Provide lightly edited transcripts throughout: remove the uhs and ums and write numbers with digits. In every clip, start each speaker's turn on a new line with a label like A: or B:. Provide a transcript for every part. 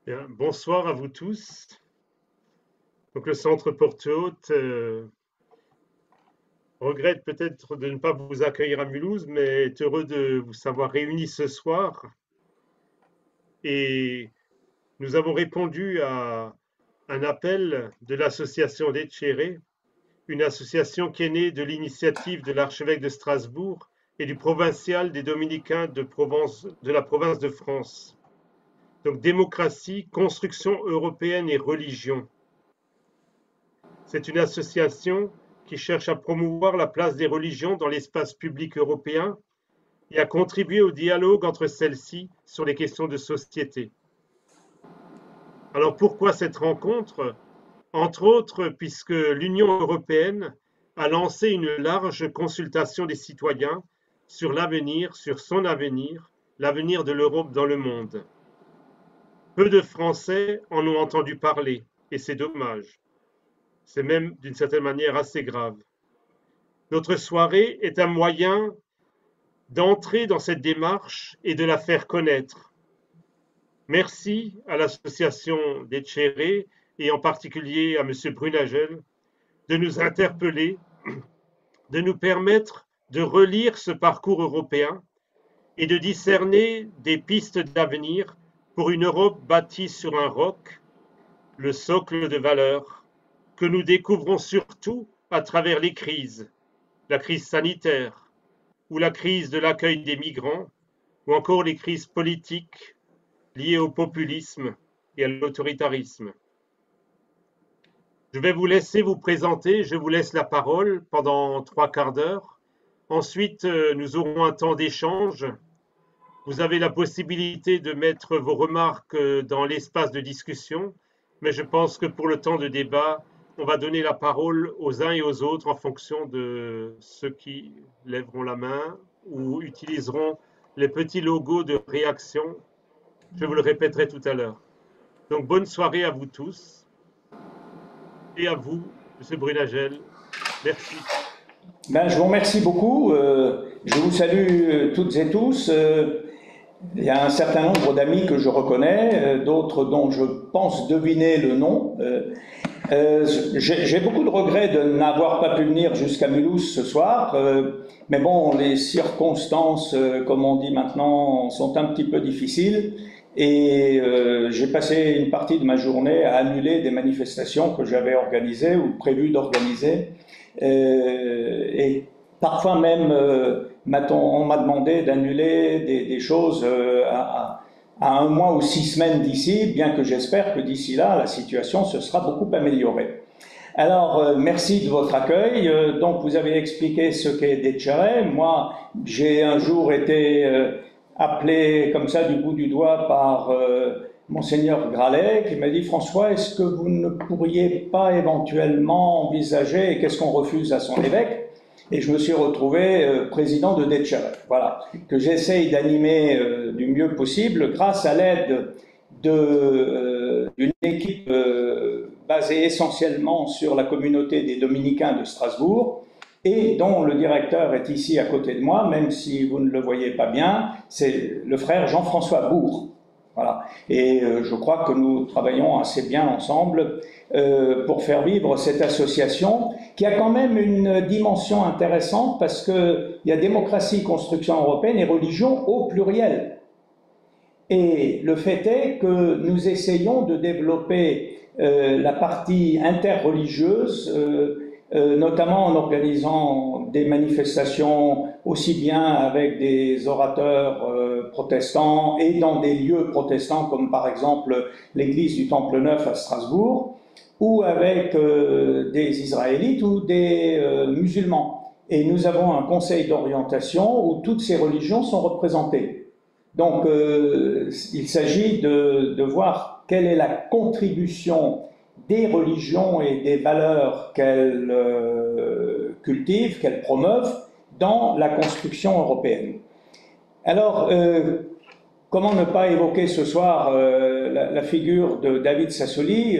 A: Bien, bonsoir à vous tous. Donc le Centre Porte Haute regrette peut-être de ne pas vous accueillir à Mulhouse, mais est heureux de vous savoir réunis ce soir. Et nous avons répondu à un appel de l'association d'Etchéré, une association qui est née de l'initiative de l'archevêque de Strasbourg et du provincial des Dominicains de la province de France. Donc démocratie, construction européenne et religion. C'est une association qui cherche à promouvoir la place des religions dans l'espace public européen et à contribuer au dialogue entre celles-ci sur les questions de société. Alors pourquoi cette rencontre? Entre autres, puisque l'Union européenne a lancé une large consultation des citoyens sur l'avenir, sur son avenir, l'avenir de l'Europe dans le monde. Peu de Français en ont entendu parler, et c'est dommage. C'est même d'une certaine manière assez grave. Notre soirée est un moyen d'entrer dans cette démarche et de la faire connaître. Merci à l'association d'Etchéré et en particulier à M. Brunagel de nous interpeller, de nous permettre de relire ce parcours européen et de discerner des pistes d'avenir pour une Europe bâtie sur un roc, le socle de valeurs, que nous découvrons surtout à travers les crises, la crise sanitaire ou la crise de l'accueil des migrants, ou encore les crises politiques liées au populisme et à l'autoritarisme. Je vais vous laisser vous présenter, je vous laisse la parole pendant 3/4 d'heure. Ensuite, nous aurons un temps d'échange. Vous avez la possibilité de mettre vos remarques dans l'espace de discussion, mais je pense que pour le temps de débat, on va donner la parole aux uns et aux autres en fonction de ceux qui lèveront la main ou utiliseront les petits logos de réaction. Je vous le répéterai tout à l'heure. Donc bonne soirée à vous tous et à vous, M. Brunagel. Merci.
B: Ben, je vous remercie beaucoup. Je vous salue toutes et tous. Il y a un certain nombre d'amis que je reconnais, d'autres dont je pense deviner le nom. J'ai beaucoup de regrets de n'avoir pas pu venir jusqu'à Mulhouse ce soir, mais bon, les circonstances, comme on dit maintenant, sont un petit peu difficiles et j'ai passé une partie de ma journée à annuler des manifestations que j'avais organisées ou prévu d'organiser. Et parfois même, on m'a demandé d'annuler des choses à 1 mois ou 6 semaines d'ici, bien que j'espère que d'ici là, la situation se sera beaucoup améliorée. Alors, merci de votre accueil. Donc, vous avez expliqué ce qu'est Etchéré. Moi, j'ai un jour été appelé comme ça du bout du doigt par Monseigneur Gralet, qui m'a dit « François, est-ce que vous ne pourriez pas éventuellement envisager, et qu'est-ce qu'on refuse à son évêque ?» Et je me suis retrouvé président de Etchéré, voilà, que j'essaye d'animer du mieux possible grâce à l'aide d'une équipe basée essentiellement sur la communauté des Dominicains de Strasbourg et dont le directeur est ici à côté de moi, même si vous ne le voyez pas bien, c'est le frère Jean-François Bourg. Voilà. Et je crois que nous travaillons assez bien ensemble pour faire vivre cette association qui a quand même une dimension intéressante parce qu'il y a démocratie, construction européenne et religion au pluriel. Et le fait est que nous essayons de développer la partie interreligieuse, notamment en organisant des manifestations aussi bien avec des orateurs protestants et dans des lieux protestants comme par exemple l'église du Temple Neuf à Strasbourg, ou avec des Israélites ou des musulmans. Et nous avons un conseil d'orientation où toutes ces religions sont représentées. Donc il s'agit de voir quelle est la contribution des religions et des valeurs qu'elles cultivent, qu'elles promeuvent dans la construction européenne. Alors, comment ne pas évoquer ce soir la figure de David Sassoli,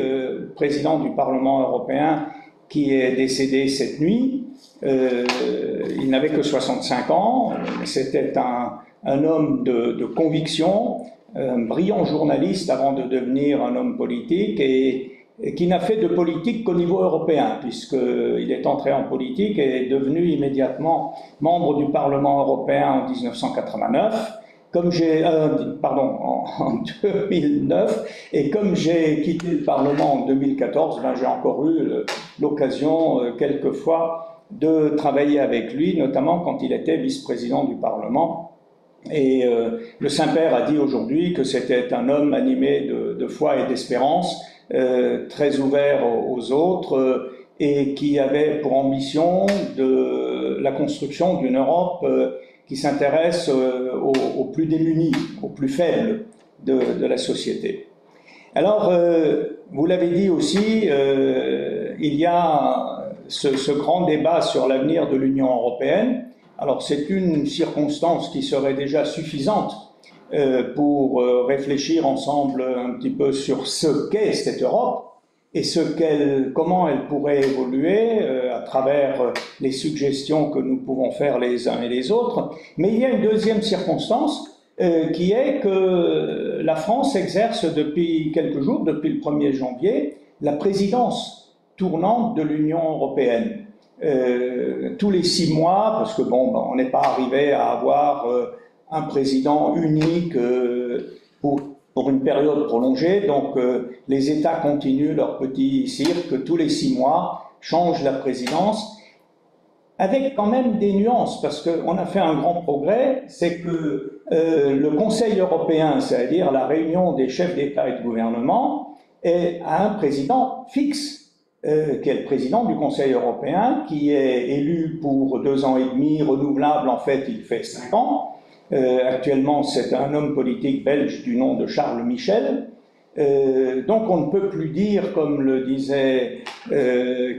B: président du Parlement européen, qui est décédé cette nuit. Il n'avait que 65 ans, c'était un homme de conviction, un brillant journaliste avant de devenir un homme politique et qui n'a fait de politique qu'au niveau européen, puisqu'il est entré en politique et est devenu immédiatement membre du Parlement européen en 1989. En 2009, et comme j'ai quitté le Parlement en 2014, j'ai encore eu l'occasion quelquefois de travailler avec lui, notamment quand il était vice-président du Parlement. Et le Saint-Père a dit aujourd'hui que c'était un homme animé de foi et d'espérance, très ouvert aux autres, et qui avait pour ambition la construction d'une Europe qui s'intéresse aux plus démunis, aux plus faibles de la société. Alors, vous l'avez dit aussi, il y a ce grand débat sur l'avenir de l'Union européenne. Alors, c'est une circonstance qui serait déjà suffisante pour réfléchir ensemble un petit peu sur ce qu'est cette Europe et comment elle pourrait évoluer à travers les suggestions que nous pouvons faire les uns et les autres. Mais il y a une deuxième circonstance qui est que la France exerce depuis quelques jours, depuis le 1er janvier, la présidence tournante de l'Union européenne. Tous les 6 mois, parce que on n'est pas arrivé à avoir un président unique pour une période prolongée, donc les États continuent leur petit cirque, tous les 6 mois changent la présidence, avec quand même des nuances, parce qu'on a fait un grand progrès, c'est que le Conseil européen, c'est-à-dire la réunion des chefs d'État et de gouvernement, a un président fixe, qui est le président du Conseil européen, qui est élu pour 2 ans et demi, renouvelable, en fait il fait 5 ans. Actuellement c'est un homme politique belge du nom de Charles Michel. Donc on ne peut plus dire, comme le disait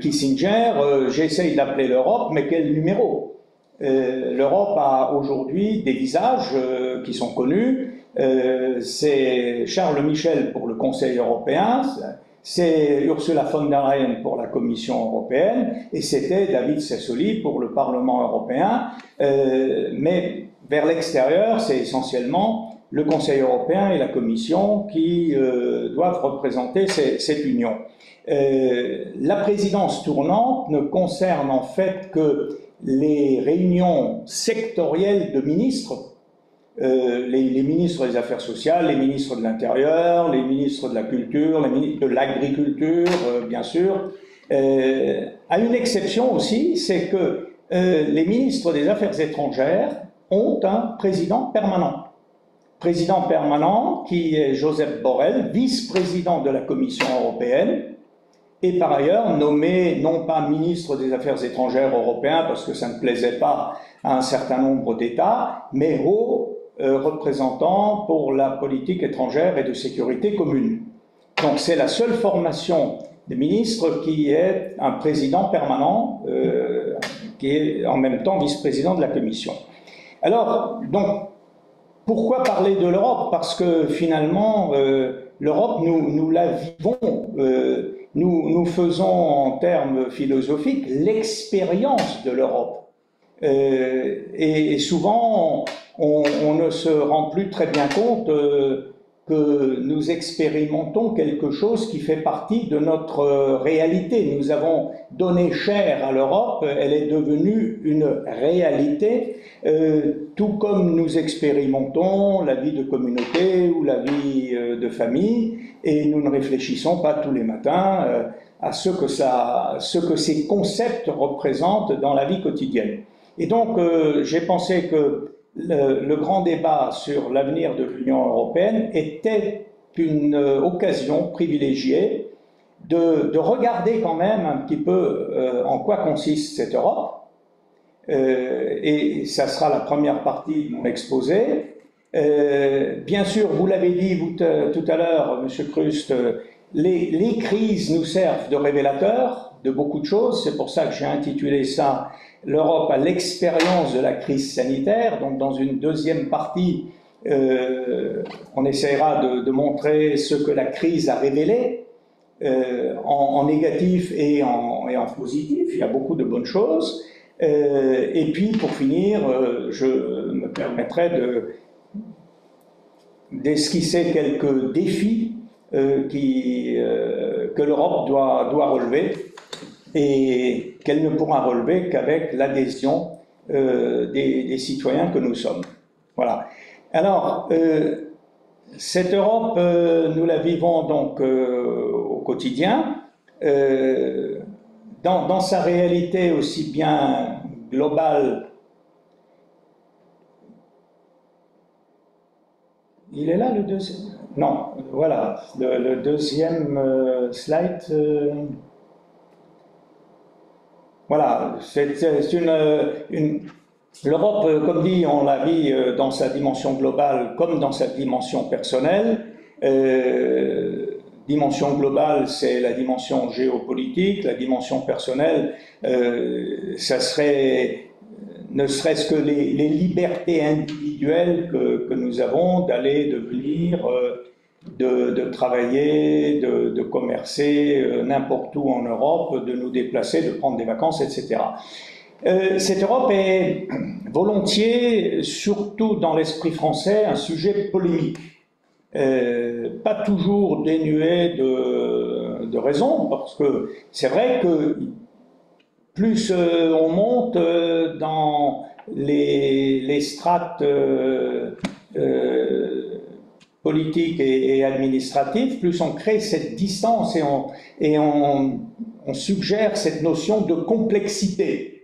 B: Kissinger, j'essaye d'appeler l'Europe, mais quel numéro? L'Europe a aujourd'hui des visages qui sont connus. C'est Charles Michel pour le Conseil européen, c'est Ursula von der Leyen pour la Commission européenne, et c'était David Sassoli pour le Parlement européen. Mais vers l'extérieur, c'est essentiellement le Conseil européen et la Commission qui doivent représenter cette union. La présidence tournante ne concerne en fait que les réunions sectorielles de ministres, les ministres des Affaires sociales, les ministres de l'Intérieur, les ministres de la Culture, les ministres de l'Agriculture, bien sûr. À une exception aussi, c'est que les ministres des Affaires étrangères ont un président permanent. Président permanent qui est Joseph Borrell, vice-président de la Commission européenne, et par ailleurs nommé non pas ministre des Affaires étrangères européen parce que ça ne plaisait pas à un certain nombre d'États, mais haut représentant pour la politique étrangère et de sécurité commune. Donc c'est la seule formation des ministres qui est un président permanent qui est en même temps vice-président de la Commission. Alors, donc, pourquoi parler de l'Europe? Parce que finalement, l'Europe, nous la vivons, nous faisons en termes philosophiques l'expérience de l'Europe. Et souvent, on ne se rend plus très bien compte que nous expérimentons quelque chose qui fait partie de notre réalité. Nous avons donné chair à l'Europe, elle est devenue une réalité, tout comme nous expérimentons la vie de communauté ou la vie de famille, et nous ne réfléchissons pas tous les matins à ce que ces concepts représentent dans la vie quotidienne. Et donc, j'ai pensé que le grand débat sur l'avenir de l'Union européenne était une occasion privilégiée de regarder quand même un petit peu en quoi consiste cette Europe. Et ça sera la première partie de mon exposé. Bien sûr, vous l'avez dit tout à l'heure, M. Krust, les crises nous servent de révélateurs de beaucoup de choses. C'est pour ça que j'ai intitulé ça « L'Europe à l'expérience de la crise sanitaire ». Donc dans une deuxième partie, on essaiera de montrer ce que la crise a révélé en négatif et en positif. Il y a beaucoup de bonnes choses. Et puis pour finir, je me permettrai d'esquisser quelques défis que l'Europe doit relever et qu'elle ne pourra relever qu'avec l'adhésion des citoyens que nous sommes. Voilà. Alors, cette Europe, nous la vivons donc au quotidien, dans sa réalité aussi bien globale. Il est là le deuxième? Non, voilà, le deuxième slide. Voilà, l'Europe, comme dit, on la vit dans sa dimension globale comme dans sa dimension personnelle. Dimension globale, c'est la dimension géopolitique. La dimension personnelle, ça serait ne serait-ce que les libertés individuelles que nous avons d'aller, de venir, de travailler, de commercer n'importe où en Europe, de nous déplacer, de prendre des vacances, etc. Cette Europe est volontiers, surtout dans l'esprit français, un sujet polémique. Pas toujours dénué de raison, parce que c'est vrai que plus on monte dans les strates politiques et administratives, plus on crée cette distance et on suggère cette notion de complexité.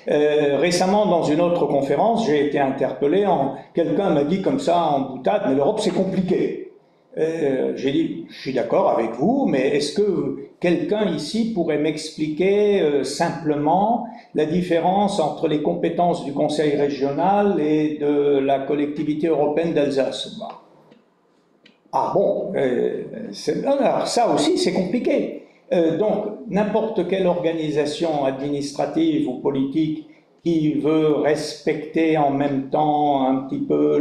B: Récemment, dans une autre conférence, j'ai été interpellé, quelqu'un m'a dit comme ça en boutade, mais l'Europe c'est compliqué. J'ai dit, je suis d'accord avec vous, mais est-ce que quelqu'un ici pourrait m'expliquer simplement la différence entre les compétences du Conseil régional et de la collectivité européenne d'Alsace? Ah bon, alors ça aussi c'est compliqué. Donc n'importe quelle organisation administrative ou politique qui veut respecter en même temps un petit peu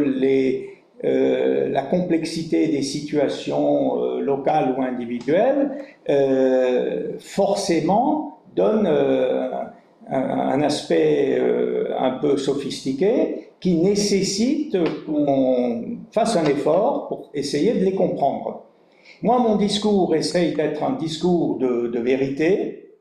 B: la complexité des situations locales ou individuelles, forcément donne un aspect un peu sophistiqué qui nécessite qu'on fasse un effort pour essayer de les comprendre. Moi, mon discours essaye d'être un discours de vérité,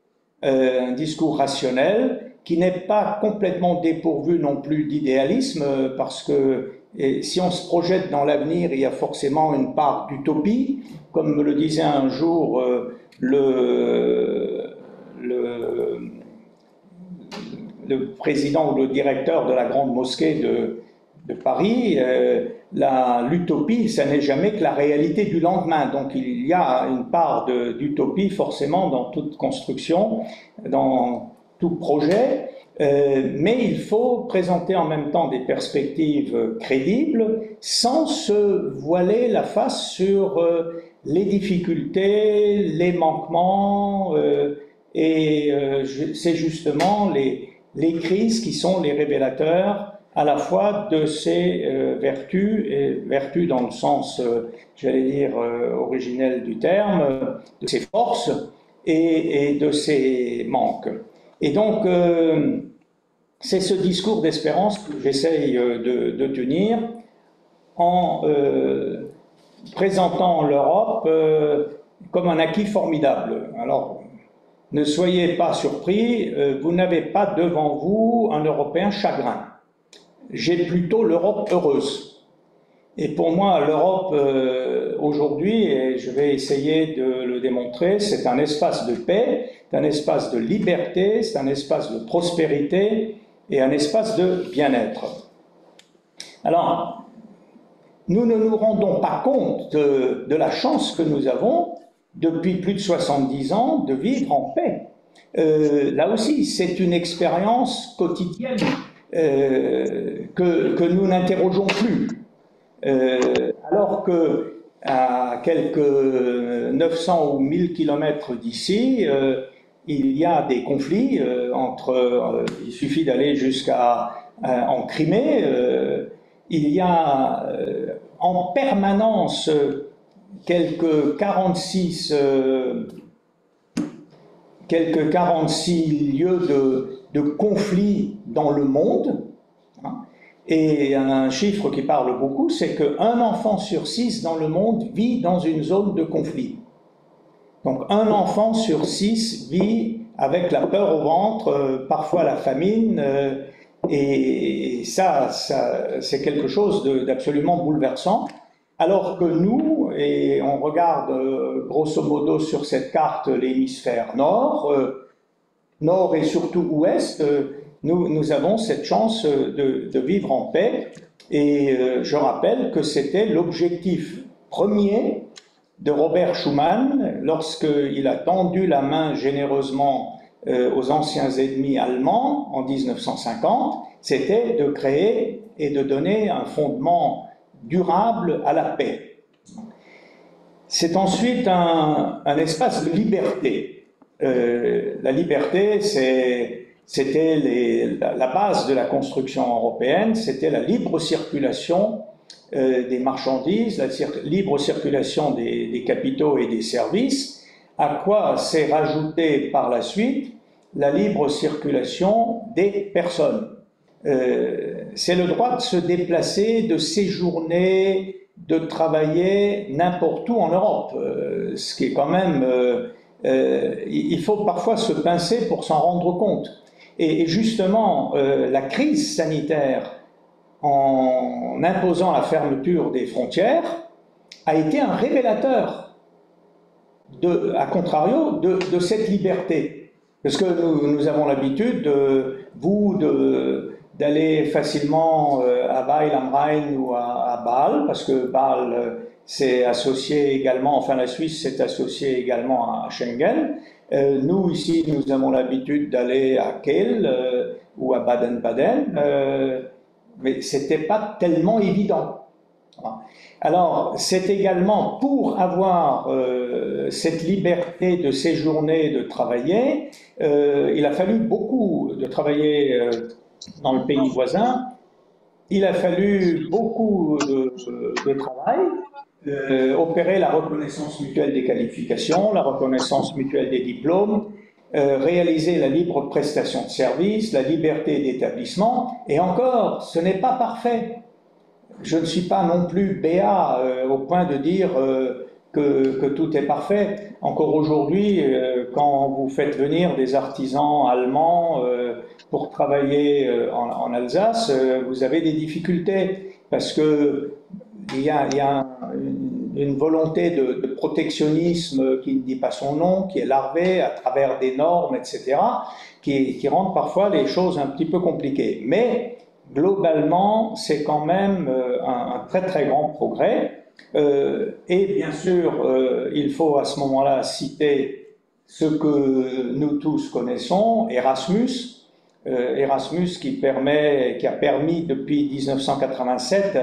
B: un discours rationnel, qui n'est pas complètement dépourvu non plus d'idéalisme, parce que si on se projette dans l'avenir, il y a forcément une part d'utopie. Comme me le disait un jour le président ou le directeur de la grande mosquée de Paris, l'utopie, ça n'est jamais que la réalité du lendemain. Donc il y a une part d'utopie forcément dans toute construction, dans tout projet, mais il faut présenter en même temps des perspectives crédibles sans se voiler la face sur les difficultés, les manquements, et c'est justement les crises qui sont les révélateurs à la fois de ces vertus, et vertus dans le sens, j'allais dire, originel du terme, de ses forces et de ses manques. Et donc, c'est ce discours d'espérance que j'essaye de tenir en présentant l'Europe comme un acquis formidable. Alors, ne soyez pas surpris, vous n'avez pas devant vous un Européen chagrin. J'ai plutôt l'Europe heureuse. Et pour moi, l'Europe aujourd'hui, et je vais essayer de le démontrer, c'est un espace de paix, c'est un espace de liberté, c'est un espace de prospérité et un espace de bien-être. Alors, nous ne nous rendons pas compte de la chance que nous avons depuis plus de 70 ans de vivre en paix. Là aussi, c'est une expérience quotidienne que nous n'interrogeons plus. Alors que à quelques 900 ou 1000 kilomètres d'ici, il y a des conflits il suffit d'aller en Crimée, il y a en permanence quelques 46 lieux de conflits dans le monde, hein, Et un chiffre qui parle beaucoup, c'est qu'un enfant sur 6 dans le monde vit dans une zone de conflit. Donc un enfant sur 6 vit avec la peur au ventre, parfois la famine, et ça c'est quelque chose d'absolument bouleversant. Alors que nous, et on regarde grosso modo sur cette carte l'hémisphère nord, nord et surtout ouest, nous avons cette chance de vivre en paix. Et je rappelle que c'était l'objectif premier de Robert Schuman lorsqu'il a tendu la main généreusement aux anciens ennemis allemands en 1950, c'était de créer et de donner un fondement durable à la paix. C'est ensuite un espace de liberté. La liberté, c'était la base de la construction européenne, c'était la libre circulation des marchandises, la libre circulation des capitaux et des services, à quoi s'est rajouté par la suite la libre circulation des personnes. C'est le droit de se déplacer, de séjourner, de travailler n'importe où en Europe, ce qui est quand même... il faut parfois se pincer pour s'en rendre compte. Et justement, la crise sanitaire, en imposant la fermeture des frontières, a été un révélateur, à contrario, de cette liberté. Parce que nous avons l'habitude, d'aller facilement à Weil am Rhein ou à Bâle, parce que Bâle c'est associé également, enfin la Suisse s'est associée également à Schengen. Nous ici, nous avons l'habitude d'aller à Kehl ou à Baden-Baden, mais c'était pas tellement évident. Alors, c'est également pour avoir cette liberté de séjourner et de travailler, il a fallu beaucoup de travailler dans le pays voisin, il a fallu beaucoup de travail, opérer la reconnaissance mutuelle des qualifications, la reconnaissance mutuelle des diplômes, réaliser la libre prestation de services, la liberté d'établissement, et encore, ce n'est pas parfait. Je ne suis pas non plus béat au point de dire que tout est parfait. Encore aujourd'hui, quand vous faites venir des artisans allemands pour travailler en Alsace, vous avez des difficultés parce que il y a une volonté de protectionnisme qui ne dit pas son nom, qui est larvée à travers des normes, etc., qui rendent parfois les choses un petit peu compliquées. Mais globalement, c'est quand même un très très grand progrès. Et bien sûr, il faut à ce moment-là citer ce que nous tous connaissons, Erasmus. Erasmus qui a permis depuis 1987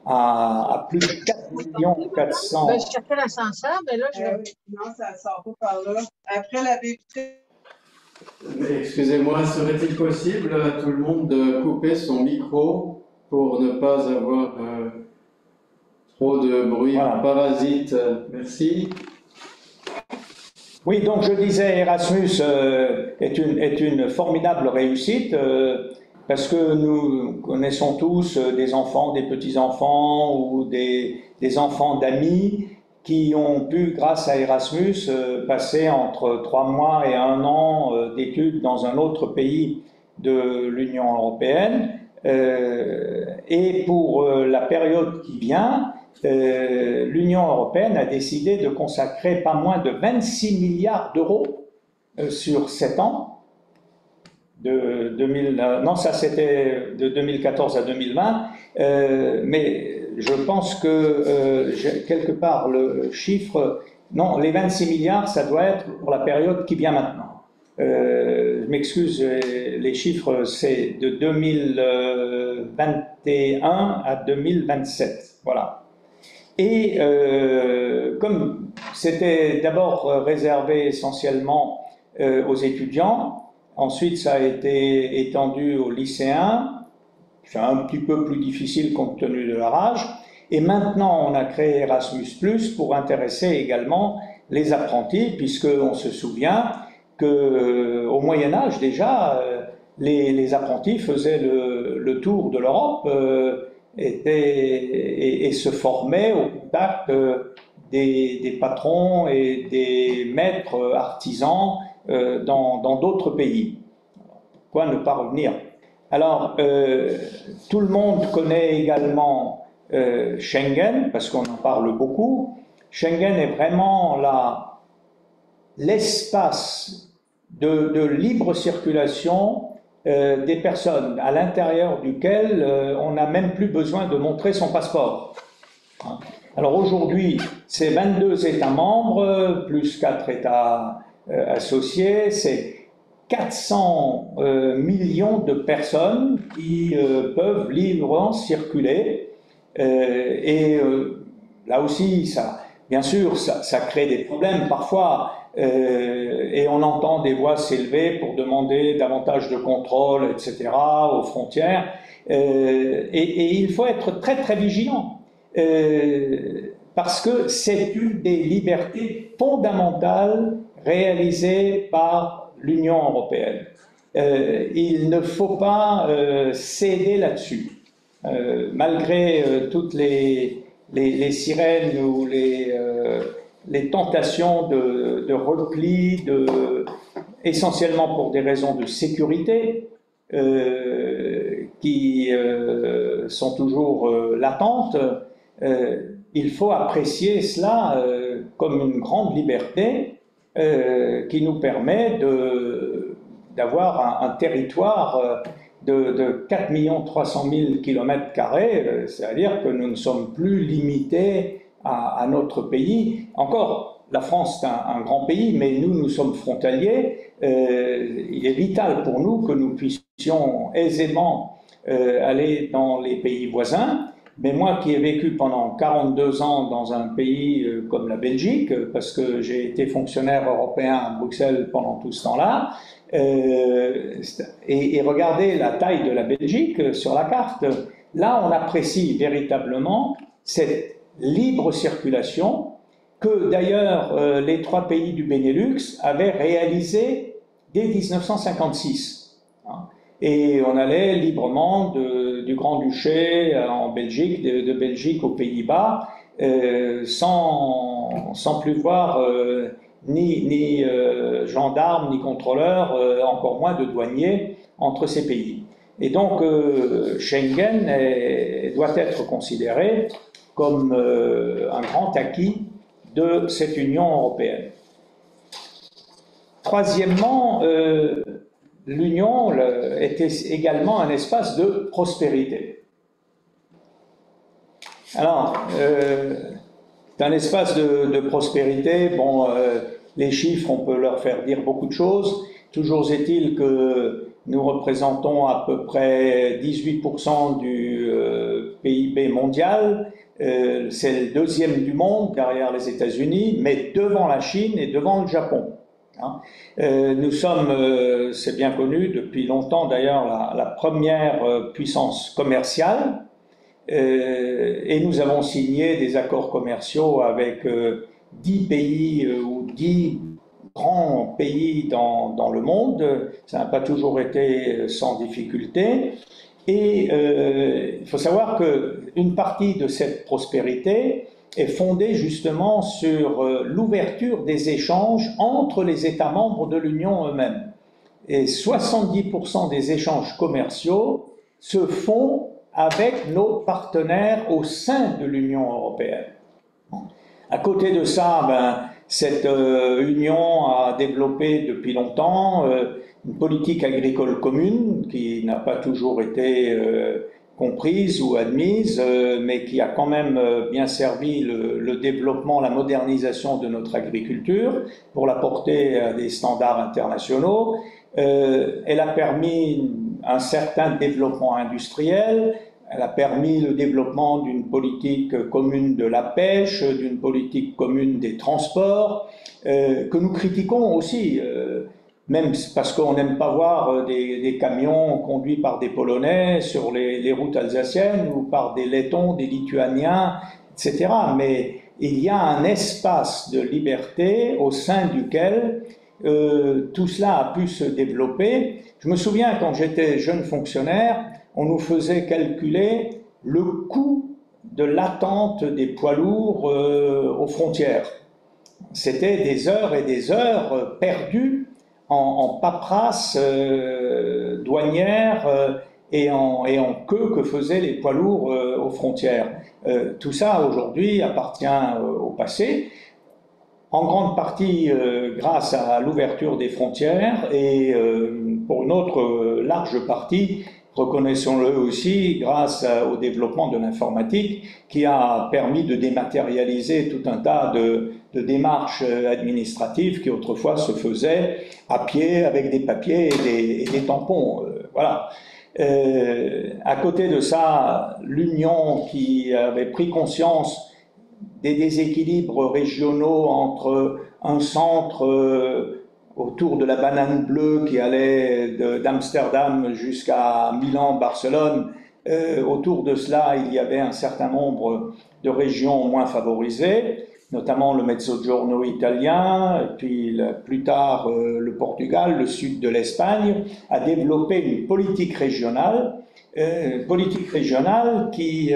B: à plus de 4 millions 400.
C: Ben, je cherchais l'ascenseur, mais là,
D: non, ça ne sort pas par là. Après la vitrine.
E: Excusez-moi, serait-il possible à tout le monde de couper son micro pour ne pas avoir trop de bruit parasite? Merci.
B: Oui, donc je disais, Erasmus est une formidable réussite parce que nous connaissons tous des enfants, des petits-enfants ou des enfants d'amis qui ont pu, grâce à Erasmus, passer entre 3 mois et 1 an d'études dans un autre pays de l'Union européenne. Et pour la période qui vient, l'Union européenne a décidé de consacrer pas moins de 26 milliards d'euros sur 7 ans. Non, ça c'était de 2014 à 2020, mais je pense que quelque part le chiffre, non, les 26 milliards, ça doit être pour la période qui vient maintenant. Je m'excuse, les chiffres, c'est de 2021 à 2027, voilà. Et comme c'était d'abord réservé essentiellement aux étudiants, ensuite ça a été étendu aux lycéens, c'est un petit peu plus difficile compte tenu de leur âge, et maintenant on a créé Erasmus+, pour intéresser également les apprentis, puisqu'on se souvient qu'au Moyen-Âge déjà, les apprentis faisaient le le tour de l'Europe et se formait au contact des patrons et des maîtres artisans dans d'autres pays. Pourquoi ne pas revenir? Alors, tout le monde connaît également Schengen, parce qu'on en parle beaucoup. Schengen est vraiment l'espace de libre circulation des personnes, à l'intérieur duquel on n'a même plus besoin de montrer son passeport. Alors aujourd'hui, c'est 22 États membres, plus 4 États associés, c'est 400 millions de personnes qui peuvent librement circuler. Là aussi, bien sûr, ça crée des problèmes parfois, et on entend des voix s'élever pour demander davantage de contrôle, etc., aux frontières. Et il faut être très très vigilant, parce que c'est une des libertés fondamentales réalisées par l'Union européenne. Il ne faut pas céder là-dessus. Malgré toutes les sirènes ou les tentations de repli, essentiellement pour des raisons de sécurité, qui sont toujours latentes, il faut apprécier cela comme une grande liberté qui nous permet d'avoir un territoire de 4 300 000 km², c'est-à-dire que nous ne sommes plus limités à notre pays. Encore, la France est un grand pays, mais nous sommes frontaliers. Il est vital pour nous que nous puissions aisément aller dans les pays voisins. Mais moi qui ai vécu pendant 42 ans dans un pays comme la Belgique, parce que j'ai été fonctionnaire européen à Bruxelles pendant tout ce temps-là, et regardez la taille de la Belgique sur la carte, là on apprécie véritablement cette libre circulation que d'ailleurs les 3 pays du Benelux avaient réalisé dès 1956. Et on allait librement du Grand-Duché en Belgique, de Belgique aux Pays-Bas, sans plus voir ni gendarmes, ni contrôleurs, encore moins de douaniers entre ces pays. Et donc Schengen doit être considéré comme un grand acquis de cette Union européenne. Troisièmement, l'Union était également un espace de prospérité. Alors, c'est un espace de prospérité. Bon, les chiffres, on peut leur faire dire beaucoup de choses. Toujours est-il que nous représentons à peu près 18% du PIB mondial. C'est le 2e du monde derrière les États-Unis, mais devant la Chine et devant le Japon. Nous sommes, c'est bien connu depuis longtemps d'ailleurs, la première puissance commerciale, et nous avons signé des accords commerciaux avec 10 pays ou 10 grands pays dans le monde. Ça n'a pas toujours été sans difficulté. Et il faut savoir qu'une partie de cette prospérité est fondée justement sur l'ouverture des échanges entre les États membres de l'Union eux-mêmes. Et 70% des échanges commerciaux se font avec nos partenaires au sein de l'Union européenne. À côté de ça, cette union a développé depuis longtemps une politique agricole commune qui n'a pas toujours été comprise ou admise, mais qui a quand même bien servi le développement, la modernisation de notre agriculture pour la porter à des standards internationaux. Elle a permis un certain développement industriel, elle a permis le développement d'une politique commune de la pêche, d'une politique commune des transports, que nous critiquons aussi, même parce qu'on n'aime pas voir des camions conduits par des Polonais sur les routes alsaciennes ou par des Lettons, des Lituaniens, etc. Mais il y a un espace de liberté au sein duquel tout cela a pu se développer. Je me souviens quand j'étais jeune fonctionnaire, on nous faisait calculer le coût de l'attente des poids lourds aux frontières. C'était des heures et des heures perdues en paperasse douanière et en queue que faisaient les poids lourds aux frontières. Tout ça, aujourd'hui, appartient au passé, en grande partie grâce à l'ouverture des frontières et pour une autre large partie, reconnaissons-le aussi, grâce au développement de l'informatique qui a permis de dématérialiser tout un tas de démarches administratives qui autrefois se faisaient à pied avec des papiers et des tampons. Voilà. À côté de ça, l'Union qui avait pris conscience des déséquilibres régionaux entre un centre autour de la banane bleue qui allait d'Amsterdam jusqu'à Milan, Barcelone. Autour de cela, il y avait un certain nombre de régions moins favorisées, notamment le Mezzogiorno italien, et puis plus tard le Portugal, le sud de l'Espagne, a développé une politique régionale qui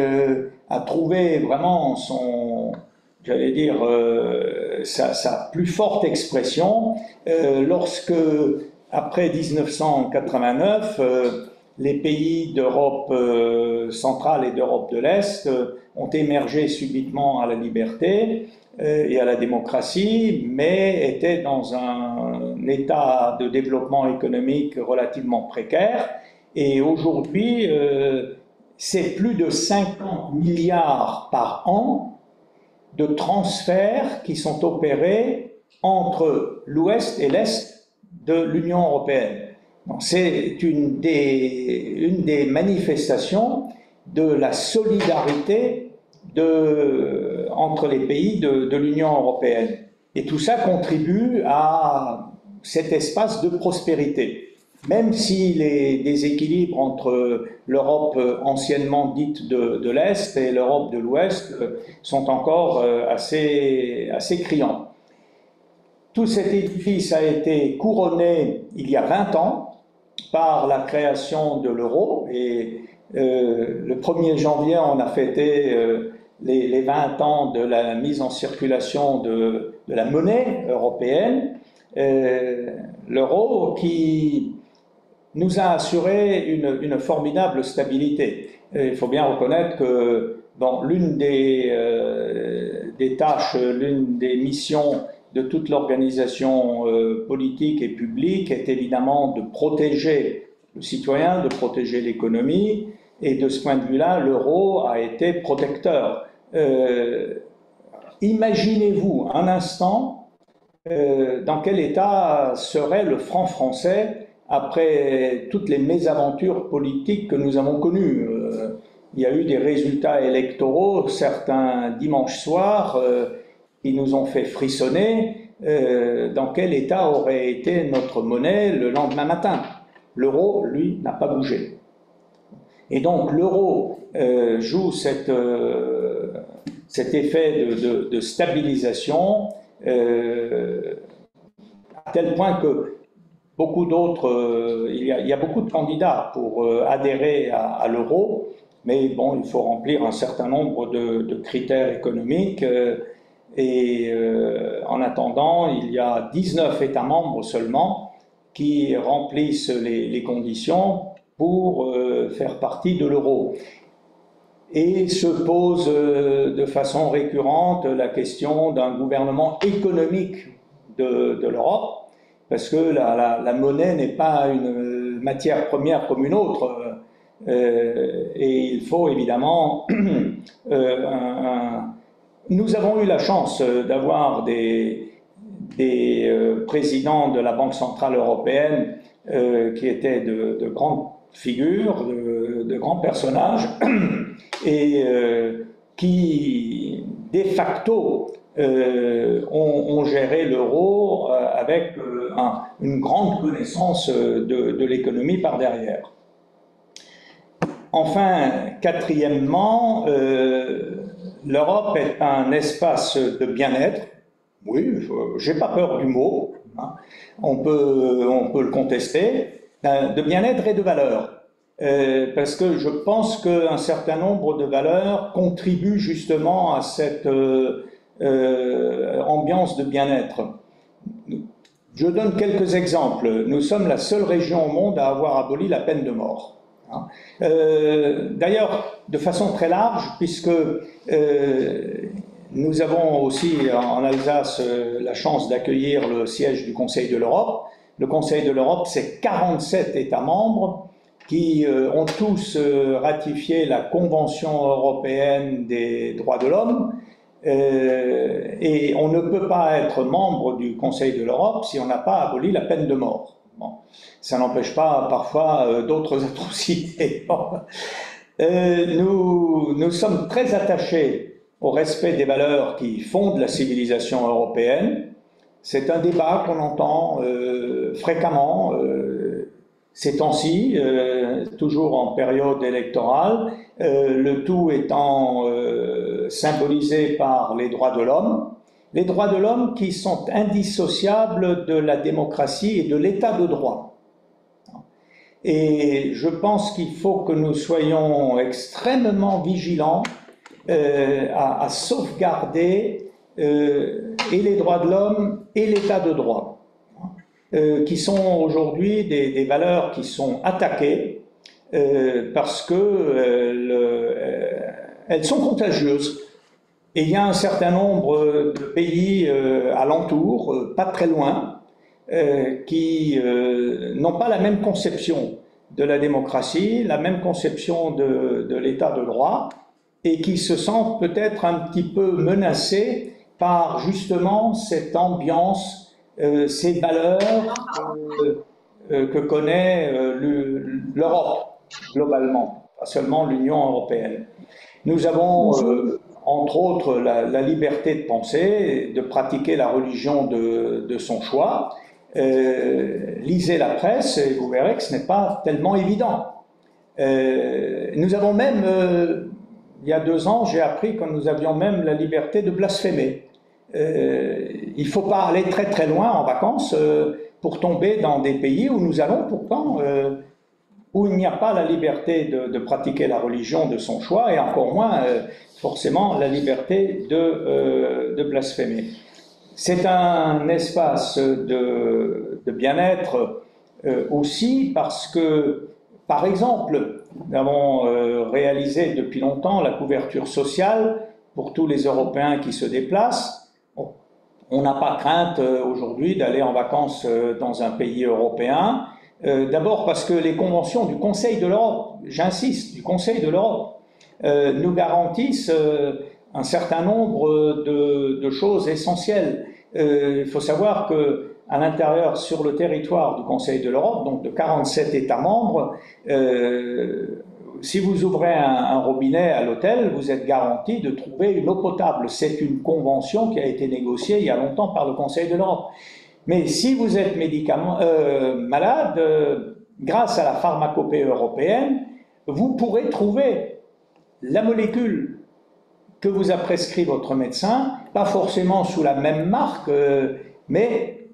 B: a trouvé vraiment son, j'allais dire, sa plus forte expression lorsque, après 1989, les pays d'Europe centrale et d'Europe de l'Est ont émergé subitement à la liberté et à la démocratie, mais étaient dans un état de développement économique relativement précaire. Et aujourd'hui, c'est plus de 50 milliards par an de transferts qui sont opérés entre l'Ouest et l'Est de l'Union européenne. C'est une des manifestations de la solidarité entre les pays de l'Union européenne. Et tout ça contribue à cet espace de prospérité. Même si les déséquilibres entre l'Europe anciennement dite de l'Est et l'Europe de l'Ouest sont encore assez criants. Tout cet édifice a été couronné il y a 20 ans par la création de l'euro et le 1er janvier on a fêté les 20 ans de la mise en circulation de la monnaie européenne, l'euro qui nous a assuré une formidable stabilité. Il faut bien reconnaître que l'une des tâches, l'une des missions de toute l'organisation politique et publique est évidemment de protéger le citoyen, de protéger l'économie, et de ce point de vue-là, l'euro a été protecteur. Imaginez-vous un instant dans quel état serait le franc français après toutes les mésaventures politiques que nous avons connues. Il y a eu des résultats électoraux, certains dimanches soirs, qui nous ont fait frissonner. Dans quel état aurait été notre monnaie le lendemain matin? L'euro, lui, n'a pas bougé. Et donc l'euro joue cet effet de stabilisation à tel point que beaucoup d'autres, il y a beaucoup de candidats pour adhérer à l'euro, mais bon, il faut remplir un certain nombre de critères économiques et en attendant, il y a 19 États membres seulement qui remplissent les conditions pour faire partie de l'euro. Et se pose de façon récurrente la question d'un gouvernement économique de l'Europe, parce que la monnaie n'est pas une matière première comme une autre, et il faut évidemment nous avons eu la chance d'avoir des présidents de la Banque Centrale Européenne qui étaient de grandes figures, de grands personnages, et qui, de facto, ont géré l'euro avec une grande connaissance de l'économie par derrière. Enfin, quatrièmement, l'Europe est un espace de bien-être. Oui, j'ai pas peur du mot, hein. On peut le contester, de bien-être et de valeur. parce que je pense qu'un certain nombre de valeurs contribuent justement à cette ambiance de bien-être. Je donne quelques exemples. Nous sommes la seule région au monde à avoir aboli la peine de mort. D'ailleurs, de façon très large, puisque nous avons aussi en Alsace la chance d'accueillir le siège du Conseil de l'Europe. Le Conseil de l'Europe, c'est 47 États membres qui ont tous ratifié la Convention européenne des droits de l'homme. Et on ne peut pas être membre du Conseil de l'Europe si on n'a pas aboli la peine de mort. Bon, ça n'empêche pas parfois d'autres atrocités. Bon. Nous sommes très attachés au respect des valeurs qui fondent la civilisation européenne. C'est un débat qu'on entend fréquemment ces temps-ci, toujours en période électorale, le tout étant symbolisé par les droits de l'homme. Les droits de l'homme qui sont indissociables de la démocratie et de l'état de droit. Et je pense qu'il faut que nous soyons extrêmement vigilants à sauvegarder et les droits de l'homme et l'état de droit, qui sont aujourd'hui des valeurs qui sont attaquées parce que elles sont contagieuses. Et il y a un certain nombre de pays alentours, pas très loin, qui n'ont pas la même conception de la démocratie, la même conception de l'état de droit, et qui se sentent peut-être un petit peu menacés par justement cette ambiance, ces valeurs que connaît l'Europe globalement, pas seulement l'Union européenne. Nous avons entre autres la liberté de penser, de pratiquer la religion de son choix. Lisez la presse et vous verrez que ce n'est pas tellement évident. Nous avons même, il y a 2 ans, j'ai appris que nous avions même la liberté de blasphémer. Il ne faut pas aller très très loin en vacances pour tomber dans des pays où nous allons pourtant, où il n'y a pas la liberté de pratiquer la religion de son choix et encore moins forcément la liberté de blasphémer. C'est un espace de bien-être aussi parce que, par exemple, nous avons réalisé depuis longtemps la couverture sociale pour tous les Européens qui se déplacent. Bon, on n'a pas crainte aujourd'hui d'aller en vacances dans un pays européen. D'abord parce que les conventions du Conseil de l'Europe, j'insiste, du Conseil de l'Europe, nous garantissent un certain nombre de choses essentielles. Il faut savoir que à l'intérieur, sur le territoire du Conseil de l'Europe, donc de 47 États membres, si vous ouvrez un robinet à l'hôtel, vous êtes garanti de trouver une eau potable. C'est une convention qui a été négociée il y a longtemps par le Conseil de l'Europe. Mais si vous êtes malade, grâce à la pharmacopée européenne, vous pourrez trouver la molécule que vous a prescrit votre médecin, pas forcément sous la même marque, mais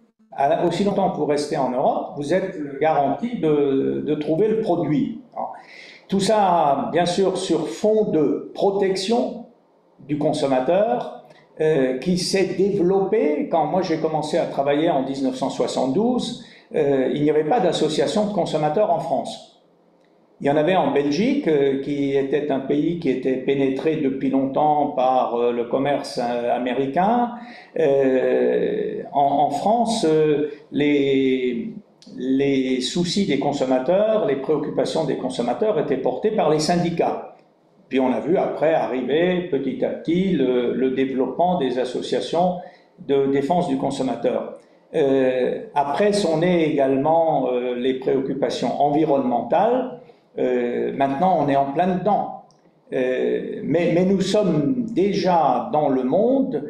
B: aussi longtemps que vous restez en Europe, vous êtes garanti de trouver le produit. Alors, tout ça, bien sûr, sur fond de protection du consommateur, qui s'est développé. Quand moi j'ai commencé à travailler en 1972, il n'y avait pas d'association de consommateurs en France. Il y en avait en Belgique, qui était un pays qui était pénétré depuis longtemps par le commerce américain. En France, les soucis des consommateurs, les préoccupations des consommateurs étaient portées par les syndicats. Puis on a vu après arriver petit à petit le développement des associations de défense du consommateur. Après sont nées également les préoccupations environnementales. Maintenant on est en plein dedans. Mais nous sommes déjà dans le monde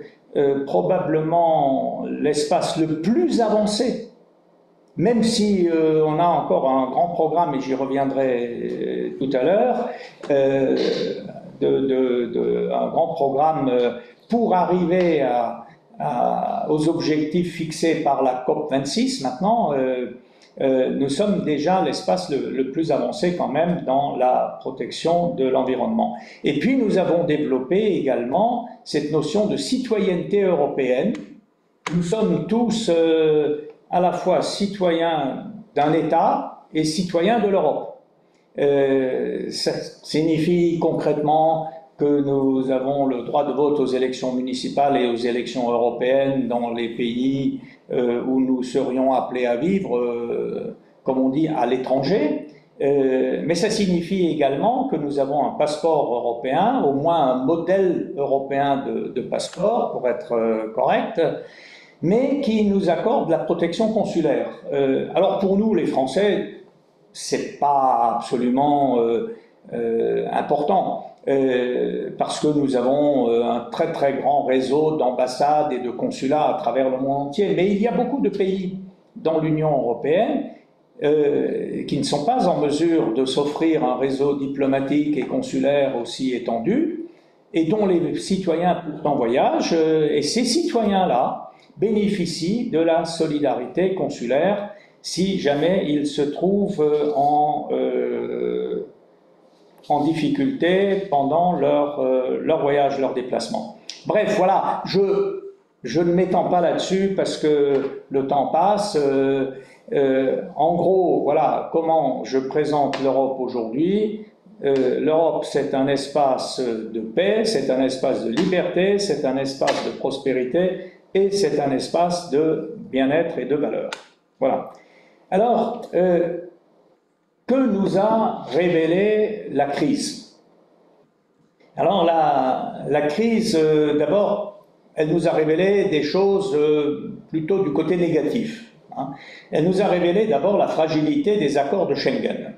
B: probablement l'espace le plus avancé. Même si on a encore un grand programme, et j'y reviendrai tout à l'heure, un grand programme pour arriver aux objectifs fixés par la COP26 maintenant, nous sommes déjà l'espace le plus avancé quand même dans la protection de l'environnement. Et puis nous avons développé également cette notion de citoyenneté européenne. Nous sommes tous à la fois citoyens d'un État et citoyens de l'Europe. Ça signifie concrètement que nous avons le droit de vote aux élections municipales et aux élections européennes dans les pays où nous serions appelés à vivre, comme on dit, à l'étranger. Mais ça signifie également que nous avons un passeport européen, au moins un modèle européen de passeport, pour être correct, mais qui nous accorde la protection consulaire. Alors pour nous, les Français, c'est pas absolument important. Parce que nous avons un très très grand réseau d'ambassades et de consulats à travers le monde entier. Mais il y a beaucoup de pays dans l'Union européenne qui ne sont pas en mesure de s'offrir un réseau diplomatique et consulaire aussi étendu et dont les citoyens pourtant voyagent. Et ces citoyens-là bénéficient de la solidarité consulaire si jamais ils se trouvent en difficulté pendant leur voyage, leur déplacement. Bref, voilà, je ne m'étends pas là-dessus parce que le temps passe. En gros, voilà comment je présente l'Europe aujourd'hui. L'Europe, c'est un espace de paix, c'est un espace de liberté, c'est un espace de prospérité et c'est un espace de bien-être et de valeur. Voilà. Alors, que nous a révélé la crise? Alors la crise, d'abord, elle nous a révélé des choses plutôt du côté négatif. Hein. Elle nous a révélé d'abord la fragilité des accords de Schengen,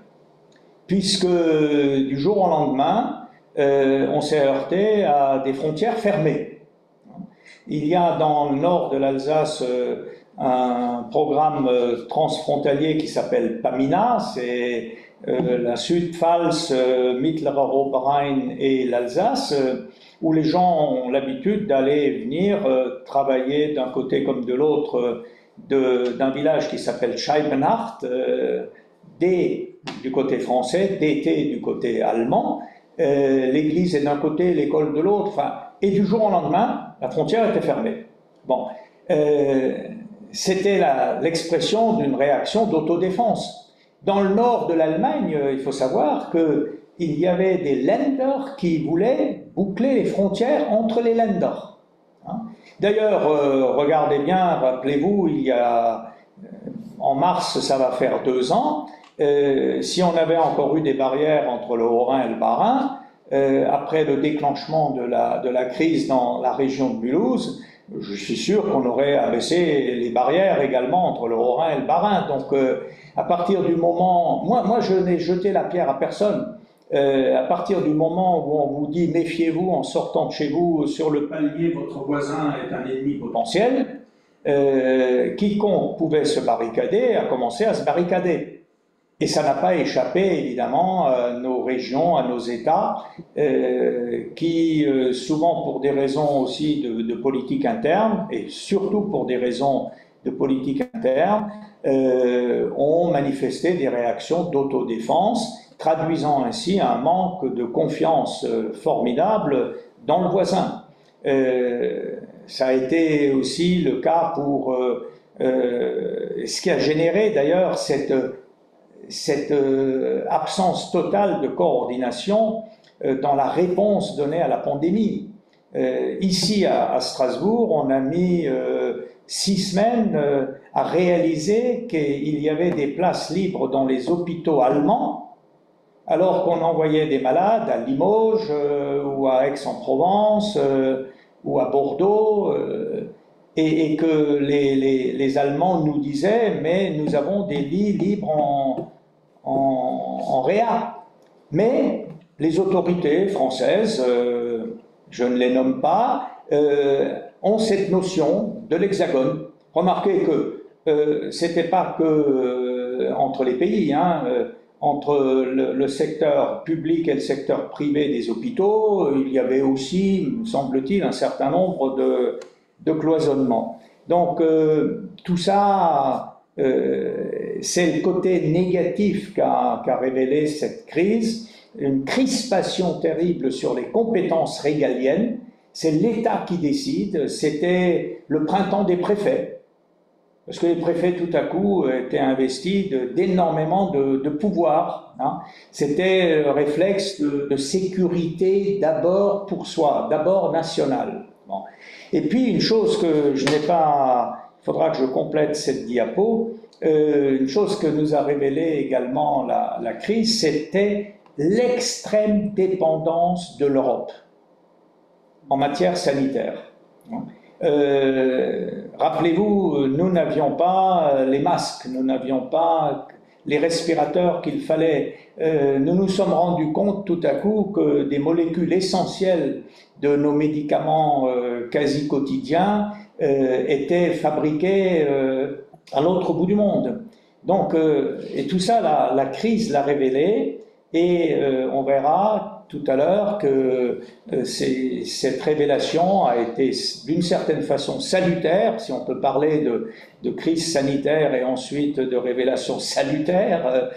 B: puisque du jour au lendemain, on s'est heurté à des frontières fermées. Il y a dans le nord de l'Alsace un programme transfrontalier qui s'appelle PAMINA, c'est la Südpfalz, Mittlerer Oberrhein et l'Alsace, où les gens ont l'habitude d'aller et venir travailler d'un côté comme de l'autre d'un village qui s'appelle Scheibenacht, du côté français, d'été du côté allemand. L'église est d'un côté, l'école de l'autre, et du jour au lendemain, la frontière était fermée. Bon. C'était l'expression d'une réaction d'autodéfense. Dans le nord de l'Allemagne, il faut savoir qu'il y avait des Länder qui voulaient boucler les frontières entre les Länder. Hein. D'ailleurs, regardez bien, rappelez-vous, en mars, ça va faire 2 ans, si on avait encore eu des barrières entre le Haut-Rhin et le Bas-Rhin, après le déclenchement de la crise dans la région de Mulhouse, je suis sûr qu'on aurait abaissé les barrières également entre le Haut-Rhin et le Bas-Rhin. Donc, à partir du moment... Moi, je n'ai jeté la pierre à personne. À partir du moment où on vous dit « méfiez-vous en sortant de chez vous, sur le palier, votre voisin est un ennemi potentiel », quiconque pouvait se barricader a commencé à se barricader. Et ça n'a pas échappé, évidemment, à nos régions, à nos États, qui, souvent pour des raisons aussi de politique interne, et surtout pour des raisons de politique interne, ont manifesté des réactions d'autodéfense, traduisant ainsi un manque de confiance formidable dans le voisin. Ça a été aussi le cas pour ce qui a généré d'ailleurs cette absence totale de coordination dans la réponse donnée à la pandémie. Ici, à Strasbourg, on a mis 6 semaines à réaliser qu'il y avait des places libres dans les hôpitaux allemands, alors qu'on envoyait des malades à Limoges ou à Aix-en-Provence ou à Bordeaux, et que les Allemands nous disaient « mais nous avons des lits libres en réa ». Mais les autorités françaises, je ne les nomme pas, ont cette notion de l'hexagone. Remarquez que c'était pas que entre les pays, hein, entre le secteur public et le secteur privé des hôpitaux, il y avait aussi, me semble-t-il, un certain nombre de cloisonnements. Donc tout ça c'est le côté négatif qu'a révélé cette crise, une crispation terrible sur les compétences régaliennes. C'est l'État qui décide, c'était le printemps des préfets. Parce que les préfets, tout à coup, étaient investis d'énormément de pouvoir. Hein. C'était le réflexe de sécurité d'abord pour soi, d'abord national. Bon. Et puis, une chose que je n'ai pas... Il faudra que je complète cette diapo. Une chose que nous a révélé également la crise, c'était l'extrême dépendance de l'Europe en matière sanitaire. Rappelez-vous, nous n'avions pas les masques, nous n'avions pas les respirateurs qu'il fallait. Nous nous sommes rendus compte tout à coup que des molécules essentielles de nos médicaments quasi quotidiens étaient fabriquées à l'autre bout du monde. Donc, et tout ça, la crise l'a révélé, et on verra tout à l'heure que cette révélation a été d'une certaine façon salutaire, si on peut parler de crise sanitaire et ensuite de révélation salutaire,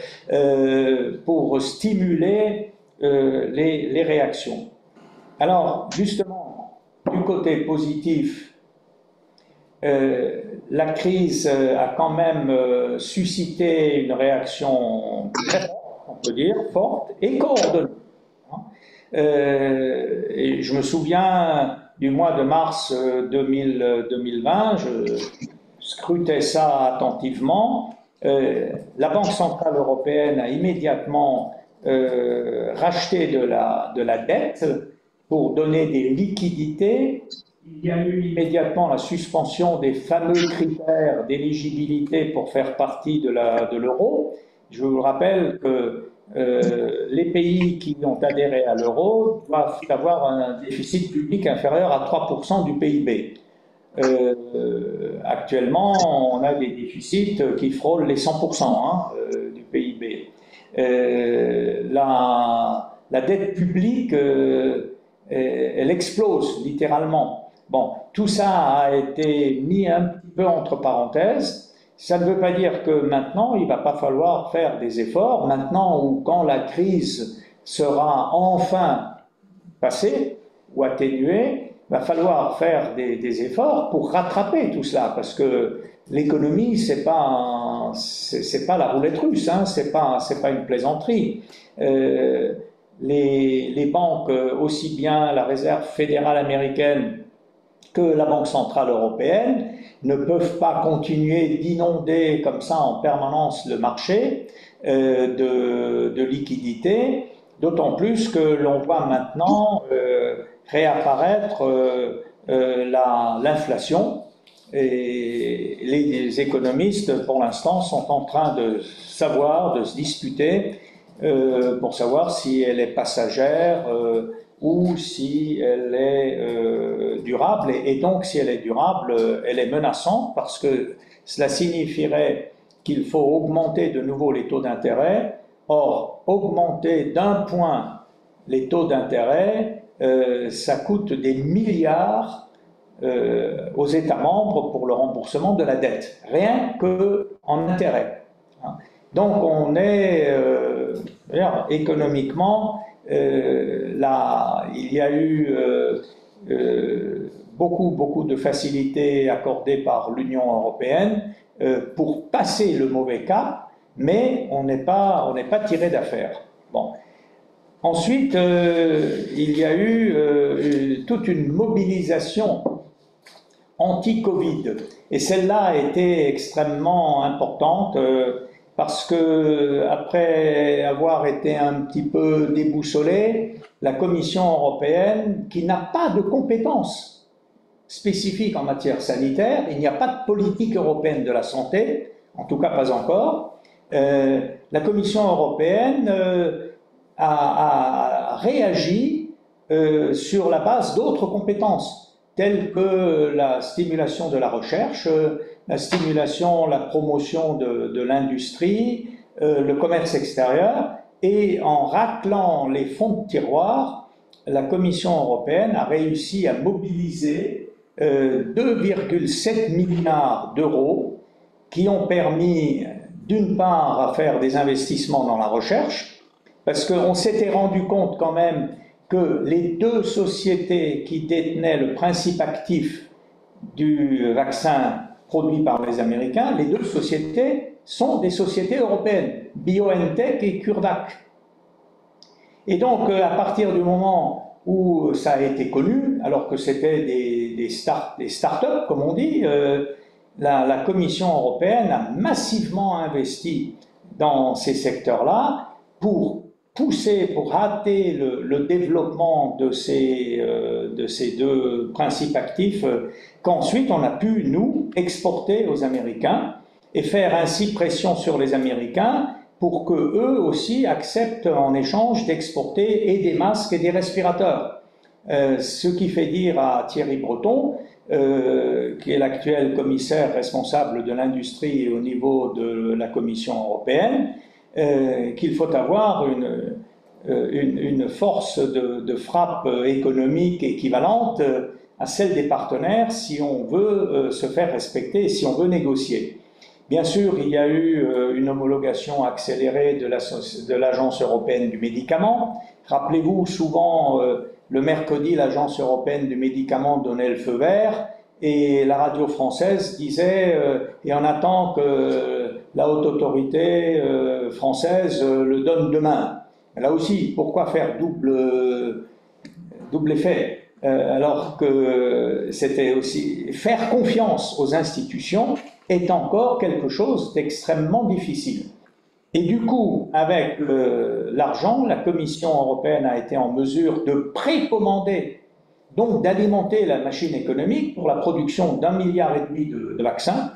B: pour stimuler les réactions. Alors, justement, du côté positif, la crise a quand même suscité une réaction très forte, on peut dire, forte et coordonnée. Et je me souviens du mois de mars 2020, je scrutais ça attentivement. La Banque Centrale Européenne a immédiatement racheté de la dette pour donner des liquidités. Il y a eu immédiatement la suspension des fameux critères d'éligibilité pour faire partie de l'euro. Je vous rappelle que les pays qui ont adhéré à l'euro doivent avoir un déficit public inférieur à 3% du PIB. Actuellement, on a des déficits qui frôlent les 100% du PIB. La dette publique, elle explose littéralement. Bon, tout ça a été mis un petit peu entre parenthèses. Ça ne veut pas dire que maintenant, il ne va pas falloir faire des efforts. Maintenant, ou quand la crise sera enfin passée ou atténuée, il va falloir faire des efforts pour rattraper tout cela. Parce que l'économie, c'est pas la roulette russe, hein, c'est pas une plaisanterie. Les banques, aussi bien la Réserve fédérale américaine que la Banque centrale européenne, ne peuvent pas continuer d'inonder comme ça en permanence le marché de liquidités, d'autant plus que l'on voit maintenant réapparaître l'inflation, et les économistes pour l'instant sont en train de se disputer pour savoir si elle est passagère ou si elle est durable, et donc si elle est durable, elle est menaçante, parce que cela signifierait qu'il faut augmenter de nouveau les taux d'intérêt. Or, augmenter d'un point les taux d'intérêt, ça coûte des milliards aux États membres pour le remboursement de la dette, rien qu'en intérêt. Donc on est, économiquement, là, il y a eu beaucoup de facilités accordées par l'Union européenne pour passer le mauvais cap, mais on n'est pas tiré d'affaire. Bon. Ensuite, il y a eu toute une mobilisation anti-Covid, et celle-là a été extrêmement importante. Parce que, après avoir été un petit peu déboussolée, la Commission européenne, qui n'a pas de compétences spécifiques en matière sanitaire, il n'y a pas de politique européenne de la santé, en tout cas pas encore, la Commission européenne a réagi sur la base d'autres compétences, telles que la stimulation de la recherche, la stimulation, la promotion de l'industrie, le commerce extérieur, et en raclant les fonds de tiroir, la Commission européenne a réussi à mobiliser 2,7 milliards d'euros qui ont permis d'une part à faire des investissements dans la recherche, parce qu'on s'était rendu compte quand même que les deux sociétés qui détenaient le principe actif du vaccin produit par les Américains, les deux sociétés sont des sociétés européennes, BioNTech et CureVac. Et donc, à partir du moment où ça a été connu, alors que c'était des start-up, comme on dit, la Commission européenne a massivement investi dans ces secteurs-là pour pousser, pour hâter le développement de ces deux principes actifs qu'ensuite on a pu, nous, exporter aux Américains et faire ainsi pression sur les Américains pour qu'eux aussi acceptent en échange d'exporter et des masques et des respirateurs. Ce qui fait dire à Thierry Breton, qui est l'actuel commissaire responsable de l'industrie au niveau de la Commission européenne, qu'il faut avoir une force de frappe économique équivalente à celle des partenaires si on veut se faire respecter et si on veut négocier. Bien sûr, il y a eu une homologation accélérée de l'Agence européenne du médicament. Rappelez-vous, souvent, le mercredi, l'Agence européenne du médicament donnait le feu vert et la radio française disait et on attend que la haute autorité française le donne demain. Là aussi, pourquoi faire double effet alors que c'était aussi faire confiance aux institutions est encore quelque chose d'extrêmement difficile. Et du coup, avec l'argent, la Commission européenne a été en mesure de précommander, donc d'alimenter la machine économique pour la production d'1,5 milliard de vaccins.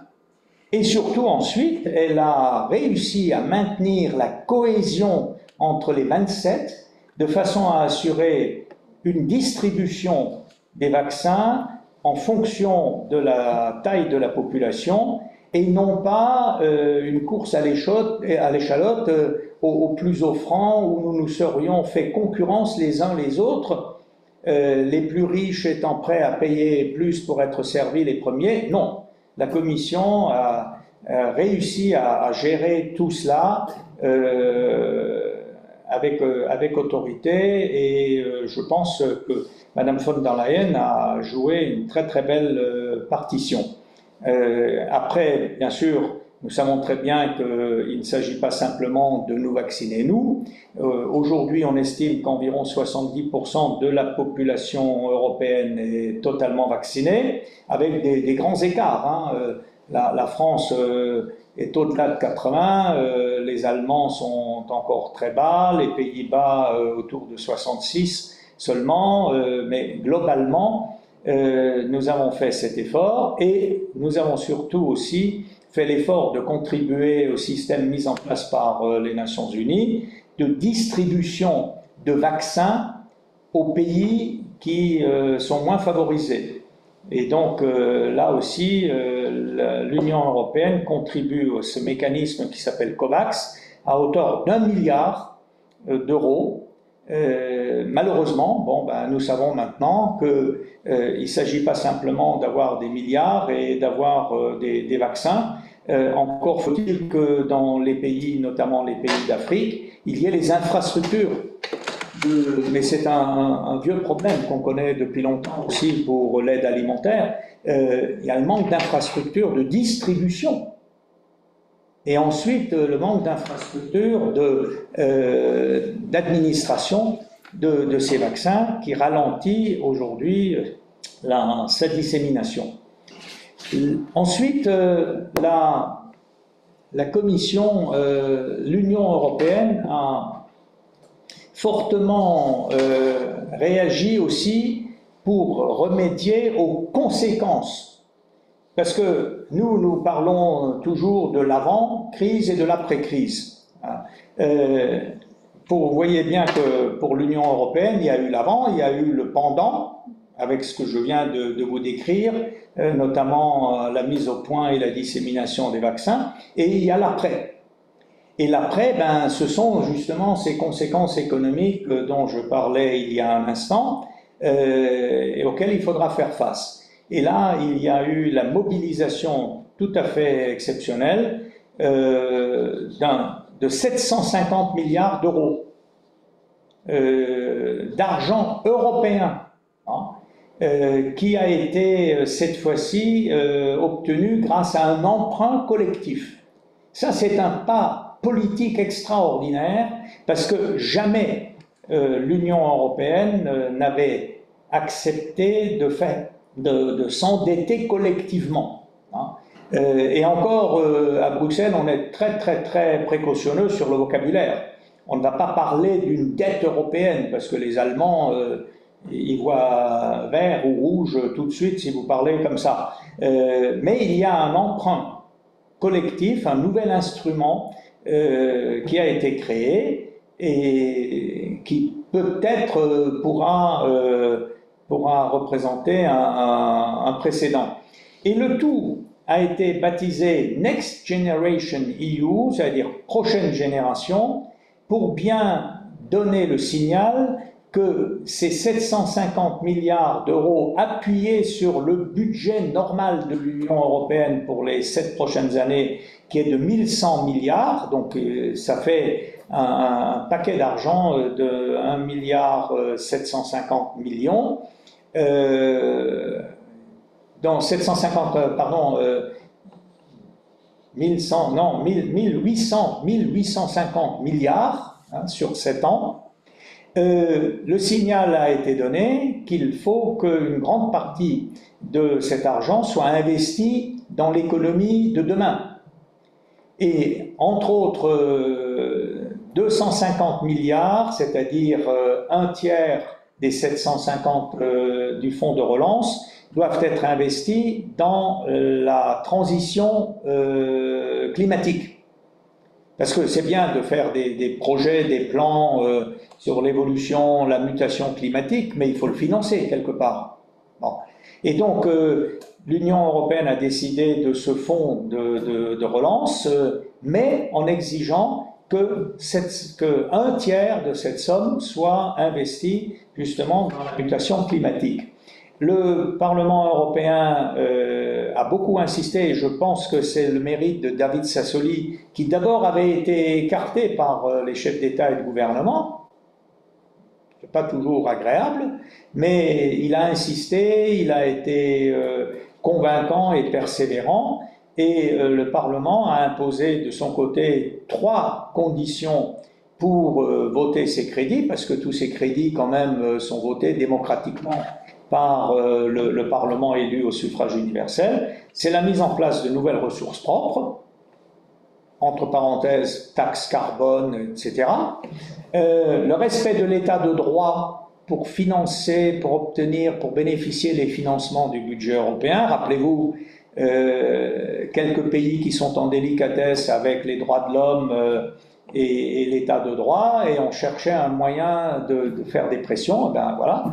B: Et surtout ensuite, elle a réussi à maintenir la cohésion entre les 27 de façon à assurer une distribution des vaccins en fonction de la taille de la population et non pas une course à l'échalote au plus offrant où nous nous serions fait concurrence les uns les autres, les plus riches étant prêts à payer plus pour être servis les premiers. Non, la Commission a réussi à gérer tout cela avec autorité et je pense que Madame von der Leyen a joué une très très belle partition. Après, bien sûr, nous savons très bien qu'il ne s'agit pas simplement de nous vacciner, nous. Aujourd'hui, on estime qu'environ 70% de la population européenne est totalement vaccinée, avec des grands écarts. La France est au-delà de 80, les Allemands sont encore très bas, les Pays-Bas autour de 66 seulement, mais globalement, nous avons fait cet effort et nous avons surtout aussi fait l'effort de contribuer au système mis en place par les Nations Unies de distribution de vaccins aux pays qui sont moins favorisés. Et donc là aussi, l'Union européenne contribue à ce mécanisme qui s'appelle COVAX à hauteur d'1 milliard d'euros. Malheureusement, nous savons maintenant qu'il ne s'agit pas simplement d'avoir des milliards et d'avoir des vaccins. Encore faut-il que dans les pays, notamment les pays d'Afrique, il y ait les infrastructures. Mais c'est un vieux problème qu'on connaît depuis longtemps aussi pour l'aide alimentaire. Il y a le manque d'infrastructures de distribution. Et ensuite, le manque d'infrastructures d'administration de ces vaccins qui ralentit aujourd'hui sa dissémination. Ensuite, la Commission, l'Union européenne a fortement réagi aussi pour remédier aux conséquences. Parce que nous parlons toujours de l'avant-crise et de l'après-crise. Vous voyez bien que pour l'Union européenne, il y a eu l'avant, il y a eu le pendant, avec ce que je viens de vous décrire, notamment la mise au point et la dissémination des vaccins, et il y a l'après. Et l'après, ce sont justement ces conséquences économiques dont je parlais il y a un instant, et auxquelles il faudra faire face. Et là, il y a eu la mobilisation tout à fait exceptionnel de 750 milliards d'euros d'argent européen, hein, qui a été cette fois-ci obtenu grâce à un emprunt collectif. Ça, c'est un pas politique extraordinaire parce que jamais l'Union européenne n'avait accepté de s'endetter collectivement, hein. Et encore, à Bruxelles, on est très précautionneux sur le vocabulaire. On ne va pas parler d'une dette européenne, parce que les Allemands, ils voient vert ou rouge tout de suite si vous parlez comme ça. Mais il y a un emprunt collectif, un nouvel instrument qui a été créé et qui peut-être pourra représenter un précédent. Et le tout a été baptisé Next Generation EU, c'est-à-dire prochaine génération, pour bien donner le signal que ces 750 milliards d'euros appuyés sur le budget normal de l'Union européenne pour les 7 prochaines années, qui est de 1100 milliards, donc ça fait un paquet d'argent de 1 milliard 750 millions, dans 1850 milliards, hein, sur 7 ans. Le signal a été donné qu'il faut qu'une grande partie de cet argent soit investi dans l'économie de demain. Et entre autres, 250 milliards, c'est-à-dire un tiers des 750 du fonds de relance, doivent être investis dans la transition climatique. Parce que c'est bien de faire des projets, des plans sur l'évolution, la mutation climatique, mais il faut le financer quelque part. Bon. Et donc, l'Union européenne a décidé de ce fonds de relance, mais en exigeant que un tiers de cette somme soit investi justement dans la mutation climatique. Le Parlement européen a beaucoup insisté, et je pense que c'est le mérite de David Sassoli, qui d'abord avait été écarté par les chefs d'État et de gouvernement. C'est pas toujours agréable, mais il a insisté, il a été convaincant et persévérant, et le Parlement a imposé de son côté 3 conditions pour voter ces crédits, parce que tous ces crédits quand même sont votés démocratiquement par le Parlement élu au suffrage universel. C'est la mise en place de nouvelles ressources propres, entre parenthèses, taxes carbone, etc. Le respect de l'état de droit pour financer, pour obtenir, pour bénéficier des financements du budget européen. Rappelez-vous, quelques pays qui sont en délicatesse avec les droits de l'homme et l'état de droit, et on cherchait un moyen de faire des pressions, ben voilà.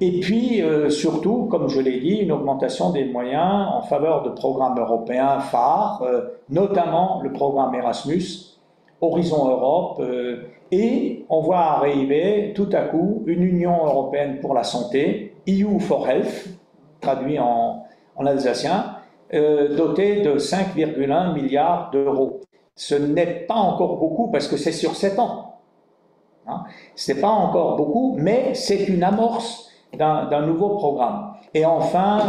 B: Et puis, surtout, comme je l'ai dit, une augmentation des moyens en faveur de programmes européens phares, notamment le programme Erasmus, Horizon Europe, et on voit arriver tout à coup une Union européenne pour la santé, EU for Health, traduit en alsacien, dotée de 5,1 milliards d'euros. Ce n'est pas encore beaucoup parce que c'est sur 7 ans. Hein. Ce n'est pas encore beaucoup, mais c'est une amorce d'un nouveau programme. Et enfin,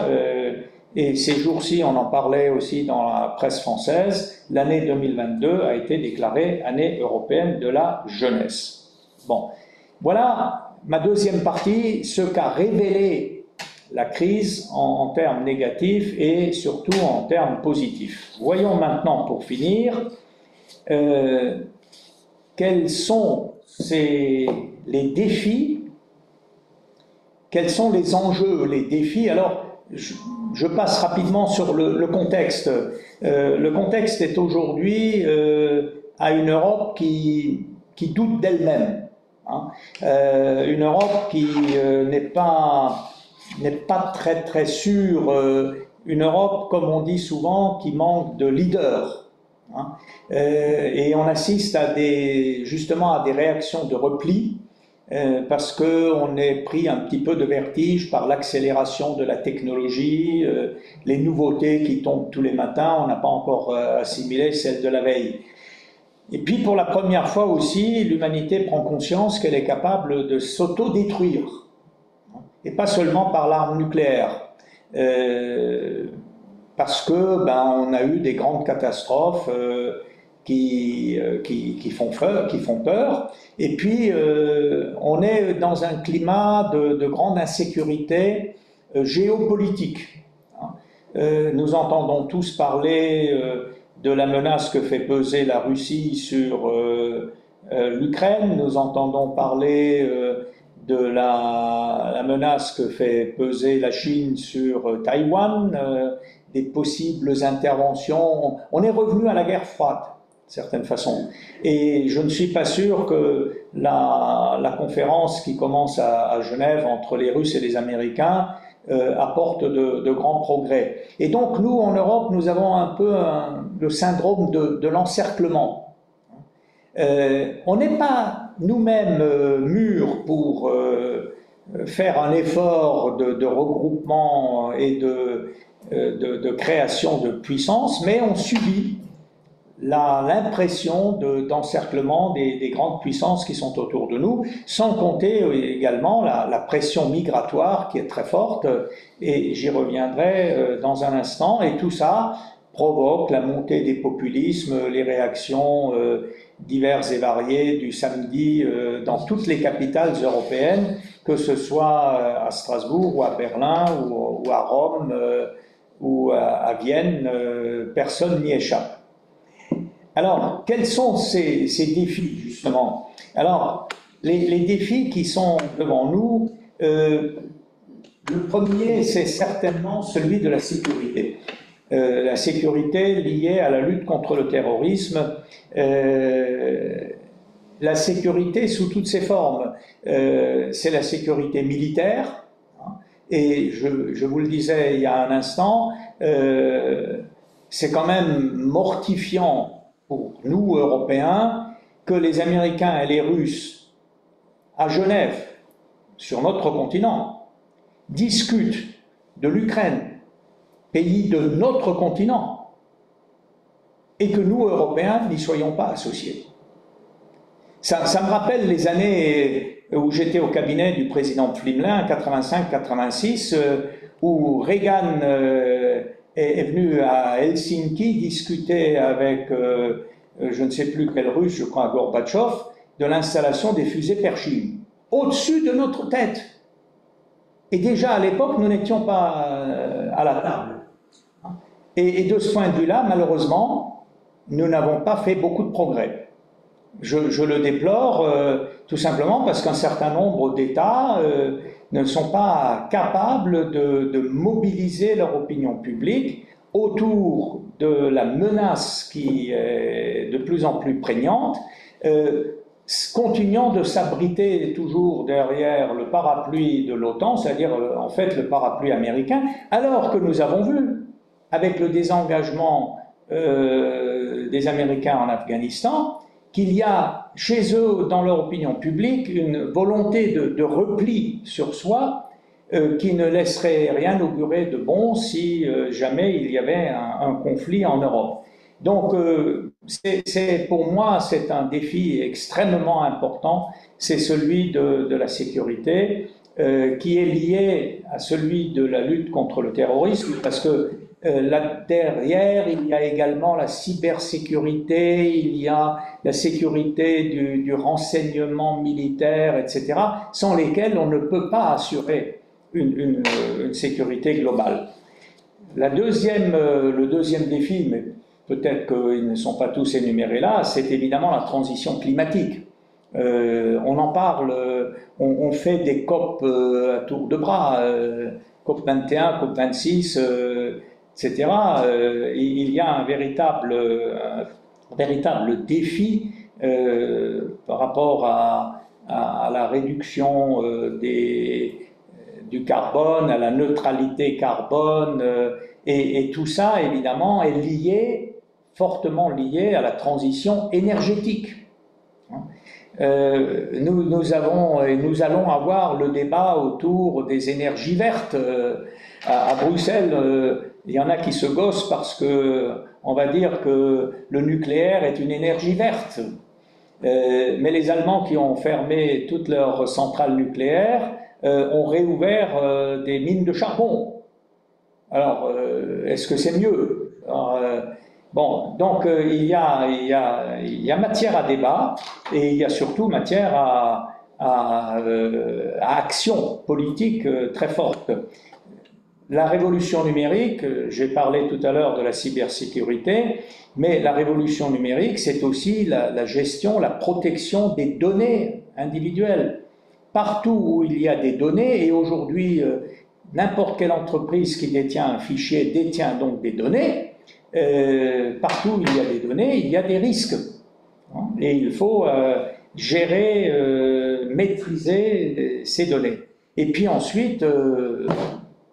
B: et ces jours-ci, on en parlait aussi dans la presse française, l'année 2022 a été déclarée année européenne de la jeunesse. Bon, voilà ma deuxième partie, ce qu'a révélé la crise en termes négatifs et surtout en termes positifs. Voyons maintenant, pour finir, quels sont les défis. Quels sont les enjeux, les défis? Alors, je passe rapidement sur le contexte. Le contexte est aujourd'hui à une Europe qui doute d'elle-même. Hein. Une Europe qui n'est pas très sûre. Une Europe, comme on dit souvent, qui manque de leaders. Hein. Et on assiste justement à des réactions de repli parce qu'on est pris un petit peu de vertige par l'accélération de la technologie, les nouveautés qui tombent tous les matins, on n'a pas encore assimilé celles de la veille. Et puis pour la première fois aussi, l'humanité prend conscience qu'elle est capable de s'auto-détruire, et pas seulement par l'arme nucléaire, parce que on a eu des grandes catastrophes qui font peur, et puis on est dans un climat de grande insécurité géopolitique. Nous entendons tous parler de la menace que fait peser la Russie sur l'Ukraine, nous entendons parler de la menace que fait peser la Chine sur Taïwan, des possibles interventions. On est revenu à la guerre froide, d'une certaine façon. Et je ne suis pas sûr que la conférence qui commence à Genève entre les Russes et les Américains apporte de grands progrès. Et donc nous, en Europe, nous avons un peu le syndrome de l'encerclement. On n'est pas nous-mêmes mûrs pour faire un effort de regroupement et de création de puissance, mais on subit l'impression d'encerclement des grandes puissances qui sont autour de nous, sans compter également la pression migratoire qui est très forte, et j'y reviendrai dans un instant, et tout ça provoque la montée des populismes, les réactions diverses et variées du samedi dans toutes les capitales européennes, que ce soit à Strasbourg ou à Berlin ou à Rome ou à Vienne, personne n'y échappe. Alors, quels sont ces défis, justement? Alors, les défis qui sont devant nous, le premier, c'est certainement celui de la sécurité. La sécurité liée à la lutte contre le terrorisme, la sécurité sous toutes ses formes. C'est la sécurité militaire, et je vous le disais il y a un instant, c'est quand même mortifiant pour nous, Européens, que les Américains et les Russes, à Genève, sur notre continent, discutent de l'Ukraine, pays de notre continent, et que nous, Européens, n'y soyons pas associés. Ça me rappelle les années où j'étais au cabinet du président Flimlin, 85-86, où Reagan est venu à Helsinki discuter avec, je ne sais plus quel Russe, je crois Gorbatchev, de l'installation des fusées Pershing, au-dessus de notre tête. Et déjà à l'époque, nous n'étions pas à la table. Et de ce point de vue-là, malheureusement, nous n'avons pas fait beaucoup de progrès. Je le déplore tout simplement parce qu'un certain nombre d'États ne sont pas capables de mobiliser leur opinion publique autour de la menace qui est de plus en plus prégnante, continuant de s'abriter toujours derrière le parapluie de l'OTAN, c'est-à-dire en fait le parapluie américain, alors que nous avons vu, avec le désengagement des Américains en Afghanistan, qu'il y a chez eux, dans leur opinion publique, une volonté de repli sur soi qui ne laisserait rien augurer de bon si jamais il y avait un conflit en Europe. Donc, pour moi, c'est un défi extrêmement important, c'est celui de la sécurité, qui est lié à celui de la lutte contre le terrorisme, parce que là derrière, il y a également la cybersécurité, il y a la sécurité du renseignement militaire, etc., sans lesquels on ne peut pas assurer une sécurité globale. Le deuxième défi, mais peut-être qu'ils ne sont pas tous énumérés là, c'est évidemment la transition climatique. On en parle, on fait des COP à tour de bras, COP 21, COP 26, etc. Il y a un véritable défi par rapport à la réduction du carbone, à la neutralité carbone, et tout ça, évidemment, est fortement lié à la transition énergétique. nous allons avoir le débat autour des énergies vertes. À Bruxelles, il y en a qui se gossent parce que on va dire que le nucléaire est une énergie verte. Mais les Allemands qui ont fermé toutes leurs centrales nucléaires ont réouvert des mines de charbon. Alors, est-ce que c'est mieux? Alors, bon, donc il y a matière à débat et il y a surtout matière à action politique très forte. La révolution numérique, j'ai parlé tout à l'heure de la cybersécurité, mais la révolution numérique, c'est aussi la gestion, la protection des données individuelles. Partout où il y a des données, et aujourd'hui, n'importe quelle entreprise qui détient un fichier détient donc des données, partout où il y a des données, il y a des risques. Et il faut gérer, maîtriser ces données. Et puis ensuite,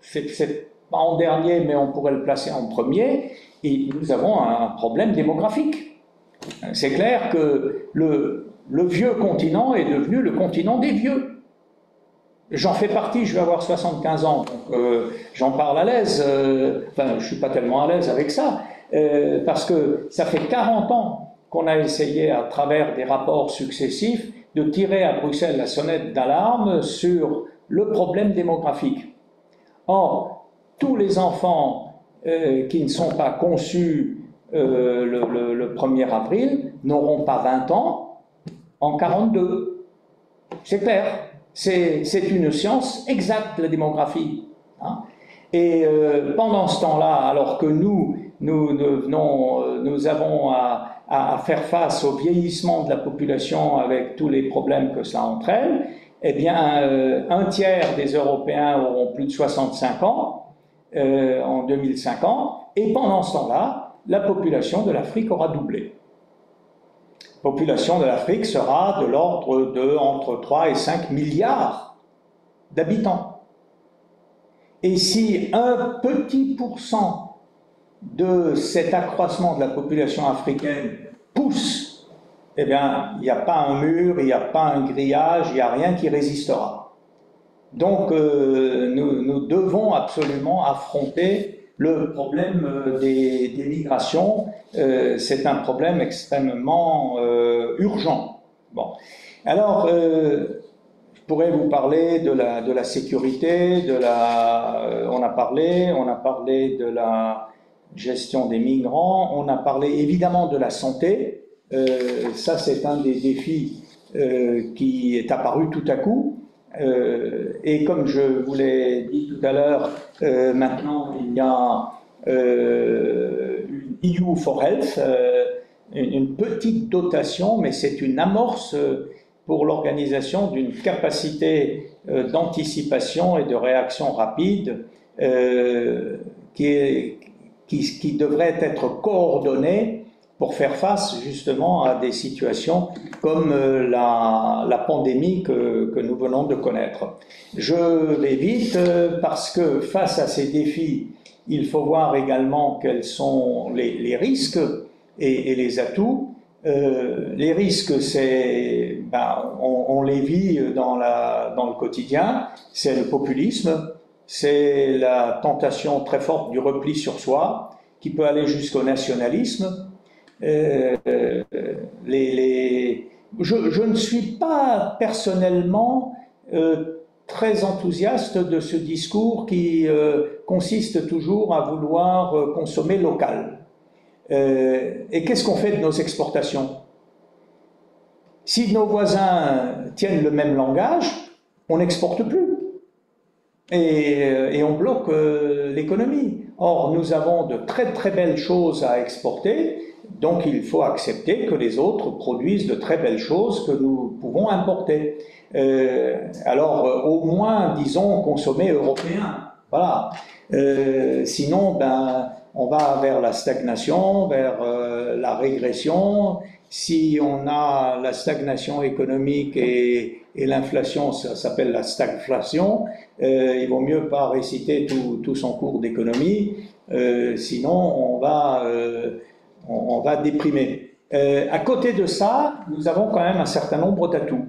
B: c'est pas en dernier, mais on pourrait le placer en premier, et nous avons un problème démographique. C'est clair que le vieux continent est devenu le continent des vieux. J'en fais partie, je vais avoir 75 ans, donc j'en parle à l'aise, enfin je suis pas tellement à l'aise avec ça, parce que ça fait 40 ans qu'on a essayé à travers des rapports successifs de tirer à Bruxelles la sonnette d'alarme sur le problème démographique. Or, tous les enfants qui ne sont pas conçus le 1er avril n'auront pas 20 ans en 42. C'est clair, c'est une science exacte, la démographie. Hein. Et pendant ce temps-là, alors que nous avons à faire face au vieillissement de la population avec tous les problèmes que ça entraîne, eh bien, un tiers des Européens auront plus de 65 ans en 2050, et pendant ce temps-là, la population de l'Afrique aura doublé. La population de l'Afrique sera de l'ordre de entre 3 et 5 milliards d'habitants. Et si un petit pourcent de cet accroissement de la population africaine pousse, eh bien, il n'y a pas un mur, il n'y a pas un grillage, il n'y a rien qui résistera. Donc, nous devons absolument affronter le problème des migrations. C'est un problème extrêmement urgent. Bon. Alors, je pourrais vous parler de la sécurité, on a parlé de la gestion des migrants, on a parlé évidemment de la santé. Ça, c'est un des défis qui est apparu tout à coup. Et comme je vous l'ai dit tout à l'heure, maintenant il y a une EU for Health, une petite dotation, mais c'est une amorce pour l'organisation d'une capacité d'anticipation et de réaction rapide qui devrait être coordonnée pour faire face justement à des situations comme la pandémie que nous venons de connaître. Je vais vite parce que face à ces défis, il faut voir également quels sont les risques et les atouts. Les risques, on les vit dans le quotidien, c'est le populisme, c'est la tentation très forte du repli sur soi, qui peut aller jusqu'au nationalisme. Je ne suis pas personnellement très enthousiaste de ce discours qui consiste toujours à vouloir consommer local. Et qu'est-ce qu'on fait de nos exportations? Si nos voisins tiennent le même langage, on n'exporte plus. Et on bloque l'économie. Or, nous avons de très très belles choses à exporter, donc il faut accepter que les autres produisent de très belles choses que nous pouvons importer. Alors, au moins, disons, consommer européen. Voilà. Sinon, on va vers la stagnation, vers la régression. Si on a la stagnation économique et l'inflation, ça s'appelle la stagflation, il vaut mieux pas réciter tout son cours d'économie, sinon on va déprimer. À côté de ça, nous avons quand même un certain nombre d'atouts.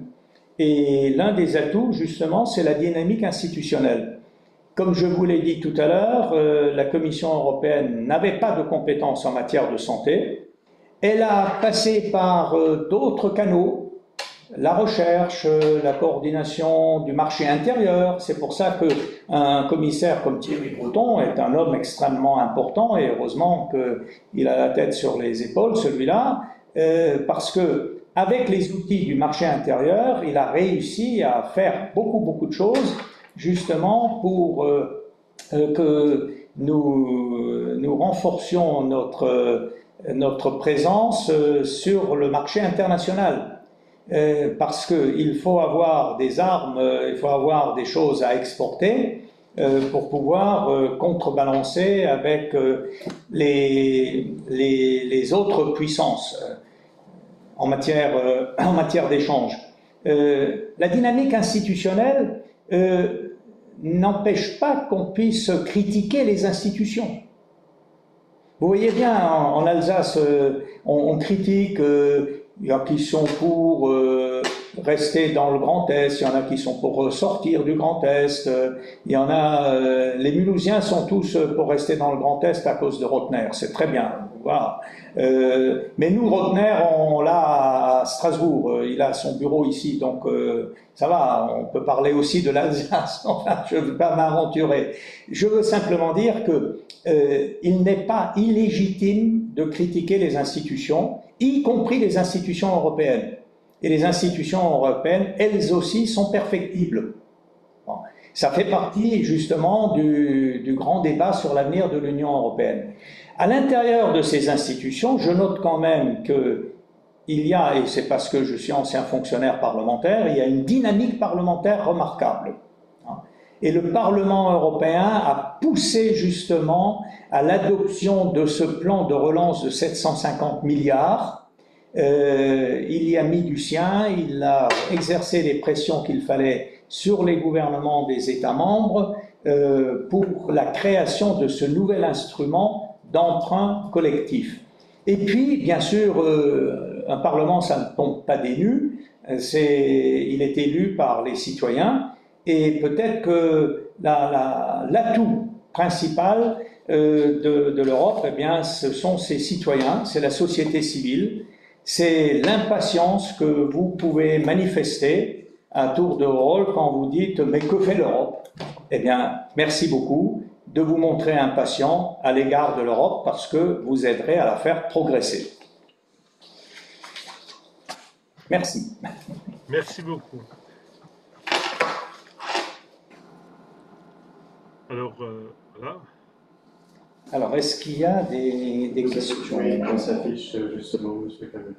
B: Et l'un des atouts, justement, c'est la dynamique institutionnelle. Comme je vous l'ai dit tout à l'heure, la Commission européenne n'avait pas de compétences en matière de santé. Elle a passé par d'autres canaux, la recherche, la coordination du marché intérieur. C'est pour ça qu'un commissaire comme Thierry Breton est un homme extrêmement important, et heureusement qu'il a la tête sur les épaules, celui-là, parce que avec les outils du marché intérieur, il a réussi à faire beaucoup de choses, justement pour que nous renforcions notre présence sur le marché international. Parce qu'il faut avoir des armes, il faut avoir des choses à exporter pour pouvoir contrebalancer avec les autres puissances en matière d'échange. La dynamique institutionnelle n'empêche pas qu'on puisse critiquer les institutions. Vous voyez bien, en Alsace, on critique, il y en a qui sont pour rester dans le Grand Est, il y en a qui sont pour sortir du Grand Est, il y en a, les Mulhousiens sont tous pour rester dans le Grand Est à cause de Rotner, c'est très bien, voilà. Mais nous, Rotner, on l'a à Strasbourg, il a son bureau ici, donc ça va, on peut parler aussi de l'Alsace, enfin, je ne veux pas m'aventurer. Je veux simplement dire que il n'est pas illégitime de critiquer les institutions, y compris les institutions européennes. Et les institutions européennes, elles aussi, sont perfectibles. Bon. Ça fait partie, justement, du grand débat sur l'avenir de l'Union européenne. À l'intérieur de ces institutions, je note quand même qu'il y a, et c'est parce que je suis ancien fonctionnaire parlementaire, il y a une dynamique parlementaire remarquable. Et le Parlement européen a poussé justement à l'adoption de ce plan de relance de 750 milliards. Il y a mis du sien, il a exercé les pressions qu'il fallait sur les gouvernements des États membres pour la création de ce nouvel instrument d'emprunt collectif. Et puis, bien sûr, un Parlement, ça ne tombe pas des nues, il est élu par les citoyens. Et peut-être que l'atout principal de l'Europe, eh bien, ce sont ses citoyens, c'est la société civile, c'est l'impatience que vous pouvez manifester à tour de rôle quand vous dites « mais que fait l'Europe ?» Eh bien, merci beaucoup de vous montrer impatient à l'égard de l'Europe parce que vous aiderez à la faire progresser. Merci.
A: Merci beaucoup. Alors, voilà.
B: Alors, est-ce qu'il y a des questions?
E: Oui, quand s'affiche justement, M. Cameron.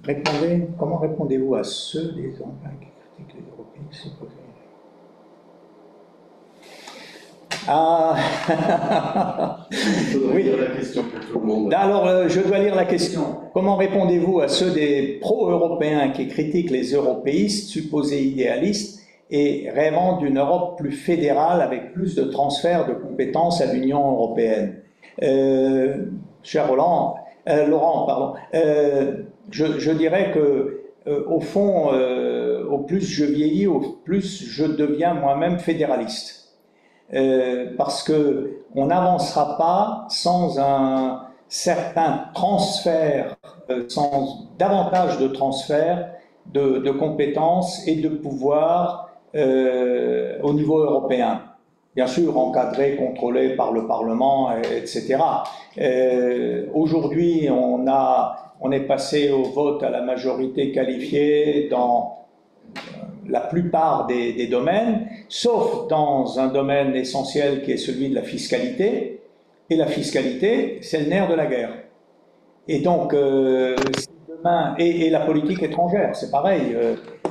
B: Répondez, comment répondez-vous à ceux des Anglais qui critiquent les Européens? Ah
E: Oui, la question pour tout le monde.
B: Alors, je dois lire la question. Comment répondez-vous à ceux des pro-européens qui critiquent les européistes, supposés idéalistes, et rêvant d'une Europe plus fédérale avec plus de transferts de compétences à l'Union européenne? Cher Laurent, je dirais que, au fond, au plus je vieillis, au plus je deviens moi-même fédéraliste. Parce que on n'avancera pas sans un certain transfert, sans davantage de transferts de compétences et de pouvoir au niveau européen. Bien sûr, encadré, contrôlé par le Parlement, etc. Aujourd'hui, on est passé au vote à la majorité qualifiée dans la plupart des domaines, sauf dans un domaine essentiel qui est celui de la fiscalité. Et la fiscalité, c'est le nerf de la guerre. Et donc, demain, et la politique étrangère, c'est pareil.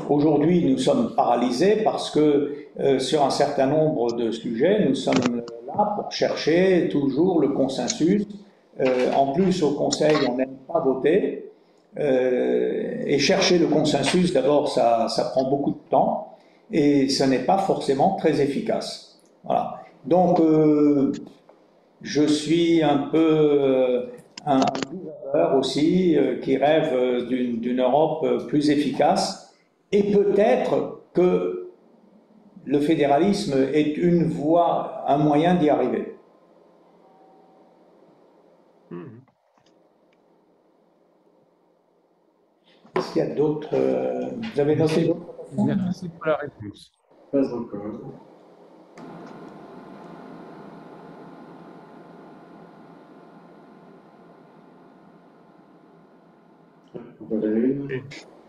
B: Aujourd'hui, nous sommes paralysés parce que sur un certain nombre de sujets, nous sommes là pour chercher toujours le consensus. En plus, au Conseil, on n'aime pas voter. Et chercher le consensus, d'abord, ça prend beaucoup de temps et ce n'est pas forcément très efficace. Voilà. Donc, je suis un peu un conservateurs aussi, qui rêvent d'une Europe plus efficace. Et peut-être que le fédéralisme est une voie, un moyen d'y arriver. Est-ce qu'il y a d'autres... vous avez noté d'autres?
F: Merci pour la réponse.
E: Pas encore.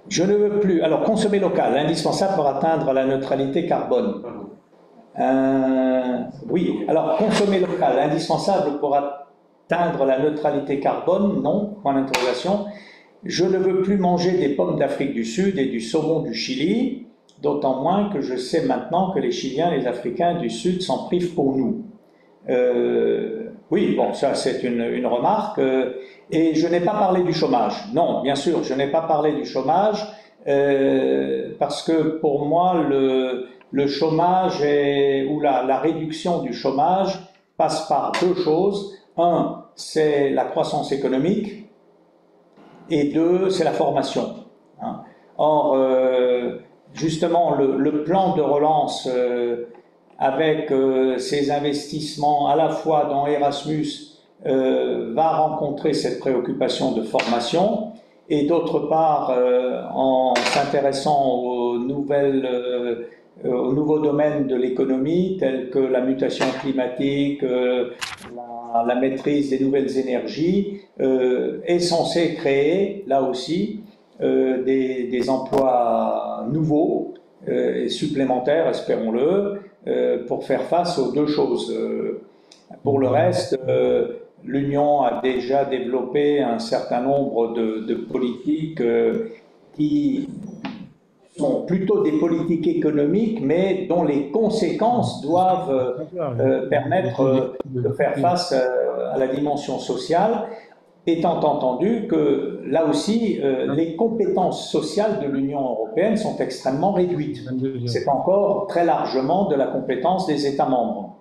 B: Je ne veux plus. Alors, consommer local, indispensable pour atteindre la neutralité carbone. Oui, alors, consommer local, indispensable pour atteindre la neutralité carbone, non, point d'interrogation. Je ne veux plus manger des pommes d'Afrique du Sud et du saumon du Chili, d'autant moins que je sais maintenant que les Chiliens et les Africains du Sud s'en privent pour nous. Oui, bon, ça c'est une remarque. Et je n'ai pas parlé du chômage. Non, bien sûr, je n'ai pas parlé du chômage parce que pour moi, le chômage ou la réduction du chômage passe par deux choses. Un, c'est la croissance économique et deux, c'est la formation. Or, justement, le plan de relance avec ces investissements à la fois dans Erasmus va rencontrer cette préoccupation de formation et d'autre part en s'intéressant aux nouveaux domaines de l'économie tels que la mutation climatique, la maîtrise des nouvelles énergies est censé créer là aussi des emplois nouveaux et supplémentaires, espérons-le, pour faire face aux deux choses. Pour le reste, l'Union a déjà développé un certain nombre de politiques qui sont plutôt des politiques économiques, mais dont les conséquences doivent permettre de faire face à la dimension sociale, étant entendu que, là aussi, les compétences sociales de l'Union européenne sont extrêmement réduites. C'est encore très largement de la compétence des États membres.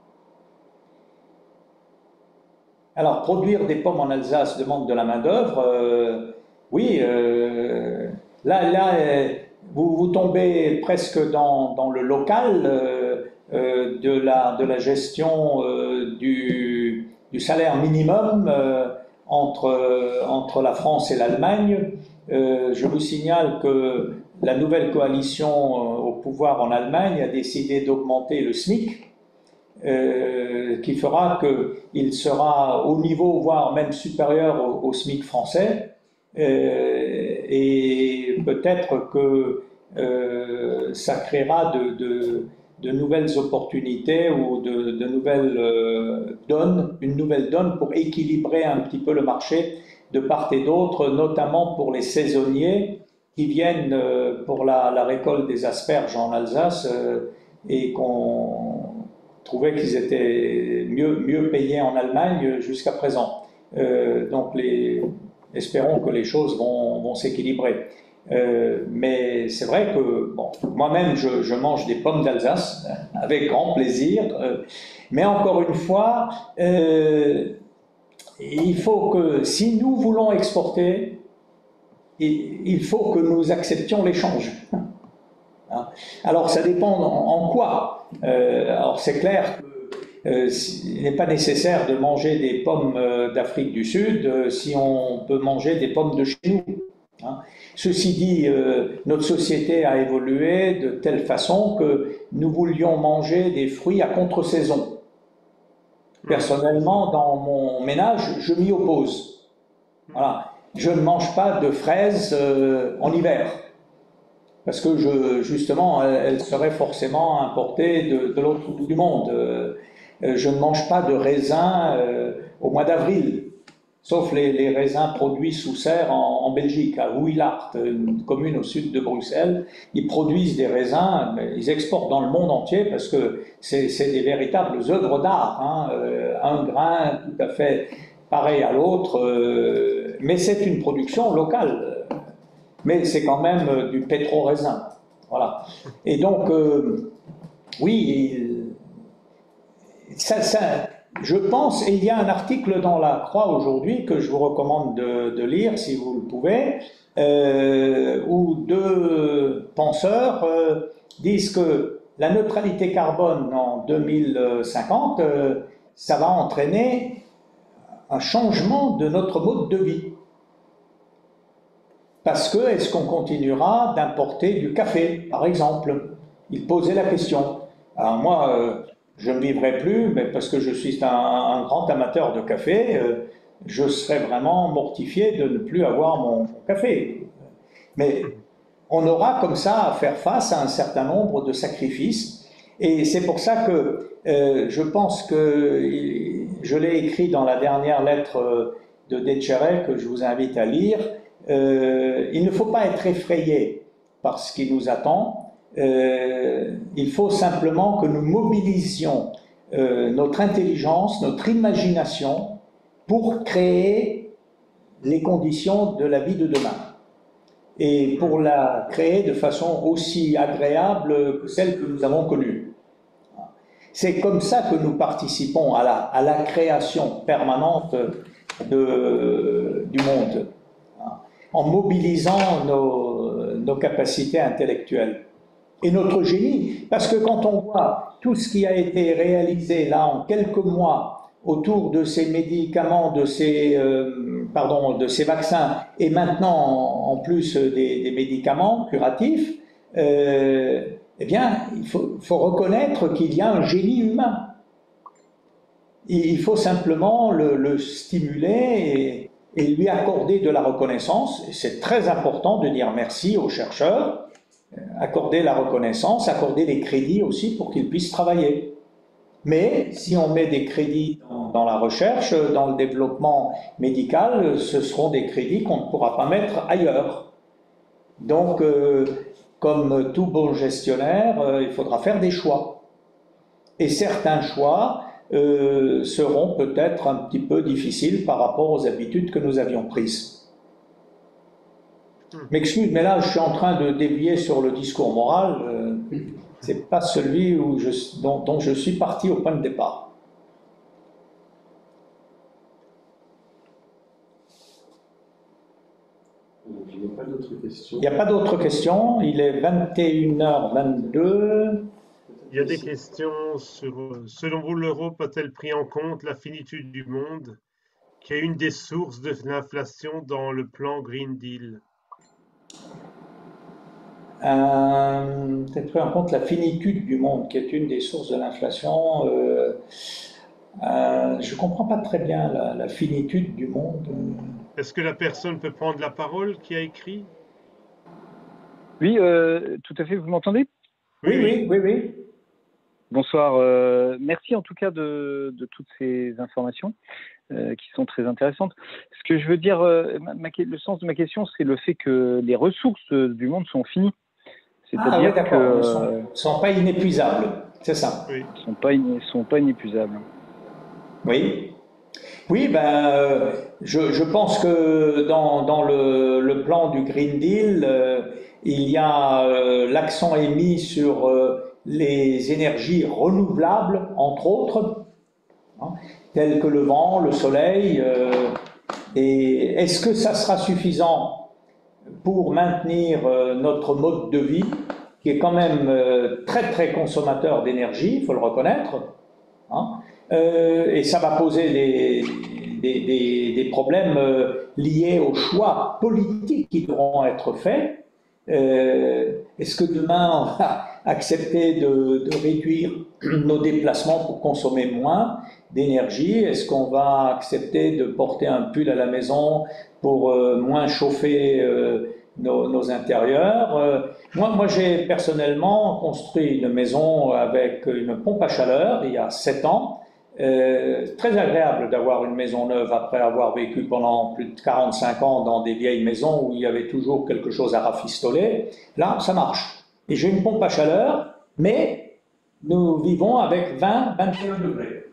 B: Alors, produire des pommes en Alsace demande de la main-d'œuvre. Oui, là vous tombez presque dans le local de la gestion du salaire minimum entre la France et l'Allemagne. Je vous signale que la nouvelle coalition au pouvoir en Allemagne a décidé d'augmenter le SMIC, qui fera qu'il sera au niveau, voire même supérieur au SMIC français, et peut-être que ça créera de nouvelles opportunités ou de nouvelles donnes, une nouvelle donne pour équilibrer un petit peu le marché de part et d'autre, notamment pour les saisonniers qui viennent pour la récolte des asperges en Alsace et qu'on trouvait qu'ils étaient mieux payés en Allemagne jusqu'à présent. Donc espérons que les choses vont s'équilibrer. Mais c'est vrai que bon, moi-même je mange des pommes d'Alsace avec grand plaisir, mais encore une fois, il faut que si nous voulons exporter, il faut que nous acceptions l'échange. Alors ça dépend en quoi. Alors c'est clair qu'il n'est pas nécessaire de manger des pommes d'Afrique du Sud si on peut manger des pommes de chez nous. Ceci dit, notre société a évolué de telle façon que nous voulions manger des fruits à contre-saison. Personnellement, dans mon ménage, je m'y oppose. Voilà. Je ne mange pas de fraises en hiver, parce que justement, elles seraient forcément importées de l'autre bout du monde. Je ne mange pas de raisins au mois d'avril, sauf les raisins produits sous serre en Belgique, à Hoeilart, une commune au sud de Bruxelles. Ils produisent des raisins, ils exportent dans le monde entier parce que c'est des véritables œuvres d'art, un grain tout à fait pareil à l'autre, mais c'est une production locale, mais c'est quand même du pétro-raisin. Voilà. Et donc, oui, je pense, et il y a un article dans la Croix aujourd'hui que je vous recommande de lire si vous le pouvez, où deux penseurs disent que la neutralité carbone en 2050, ça va entraîner un changement de notre mode de vie. Parce que, est-ce qu'on continuera d'importer du café, par exemple? Il posait la question. Alors moi, je ne vivrai plus, mais parce que je suis un grand amateur de café, je serais vraiment mortifié de ne plus avoir mon café. Mais on aura comme ça à faire face à un certain nombre de sacrifices. Et c'est pour ça que je pense que je l'ai écrit dans la dernière lettre de Déchiré que je vous invite à lire. Il ne faut pas être effrayé par ce qui nous attend. Il faut simplement que nous mobilisions notre intelligence, notre imagination pour créer les conditions de la vie de demain. Et pour la créer de façon aussi agréable que celle que nous avons connue. C'est comme ça que nous participons à la création permanente du monde, en mobilisant nos capacités intellectuelles et notre génie. Parce que quand on voit tout ce qui a été réalisé là en quelques mois autour de ces médicaments, de ces vaccins, et maintenant en plus des médicaments curatifs, eh bien, il faut reconnaître qu'il y a un génie humain. Il faut simplement le stimuler et lui accorder de la reconnaissance. C'est très important de dire merci aux chercheurs, accorder la reconnaissance, accorder des crédits aussi pour qu'ils puissent travailler. Mais si on met des crédits dans la recherche, dans le développement médical, ce seront des crédits qu'on ne pourra pas mettre ailleurs. Donc, comme tout bon gestionnaire, il faudra faire des choix. Et certains choix seront peut-être un petit peu difficiles par rapport aux habitudes que nous avions prises. M'excuse, mais là, je suis en train de dévier sur le discours moral. C'est pas celui dont je suis parti au point de départ.
E: Il n'y a pas d'autres questions.
B: Il n'y a pas d'autres questions. Il est 21h22.
A: Il y a des questions sur, selon vous, l'Europe a-t-elle pris en compte la finitude du monde, qui est une des sources de l'inflation dans le plan Green Deal?
B: Peut-être pris en compte la finitude du monde, qui est une des sources de l'inflation. Je ne comprends pas très bien la finitude du monde.
A: Est-ce que la personne peut prendre la parole qui a écrit?
F: Oui, tout à fait, vous m'entendez?
B: Oui.
F: Bonsoir, merci en tout cas de toutes ces informations qui sont très intéressantes. Ce que je veux dire, le sens de ma question, c'est le fait que les ressources du monde sont finies.
B: C'est-à-dire que ne sont pas inépuisables, c'est ça.
F: Oui. Sont pas inépuisables.
B: Oui. Oui, je pense que dans le plan du Green Deal, il y a l'accent est mis sur les énergies renouvelables, entre autres, telles que le vent, le soleil. Et est-ce que ça sera suffisant pour maintenir notre mode de vie, qui est quand même très très consommateur d'énergie, il faut le reconnaître, et ça va poser des problèmes liés aux choix politiques qui devront être faits. Est-ce que demain on va accepter de réduire nos déplacements pour consommer moins d'énergie? Est-ce qu'on va accepter de porter un pull à la maison pour moins chauffer nos intérieurs? Moi j'ai personnellement construit une maison avec une pompe à chaleur il y a 7 ans. Très agréable d'avoir une maison neuve après avoir vécu pendant plus de 45 ans dans des vieilles maisons où il y avait toujours quelque chose à rafistoler. Là, ça marche. Et j'ai une pompe à chaleur, mais nous vivons avec 20-21 degrés.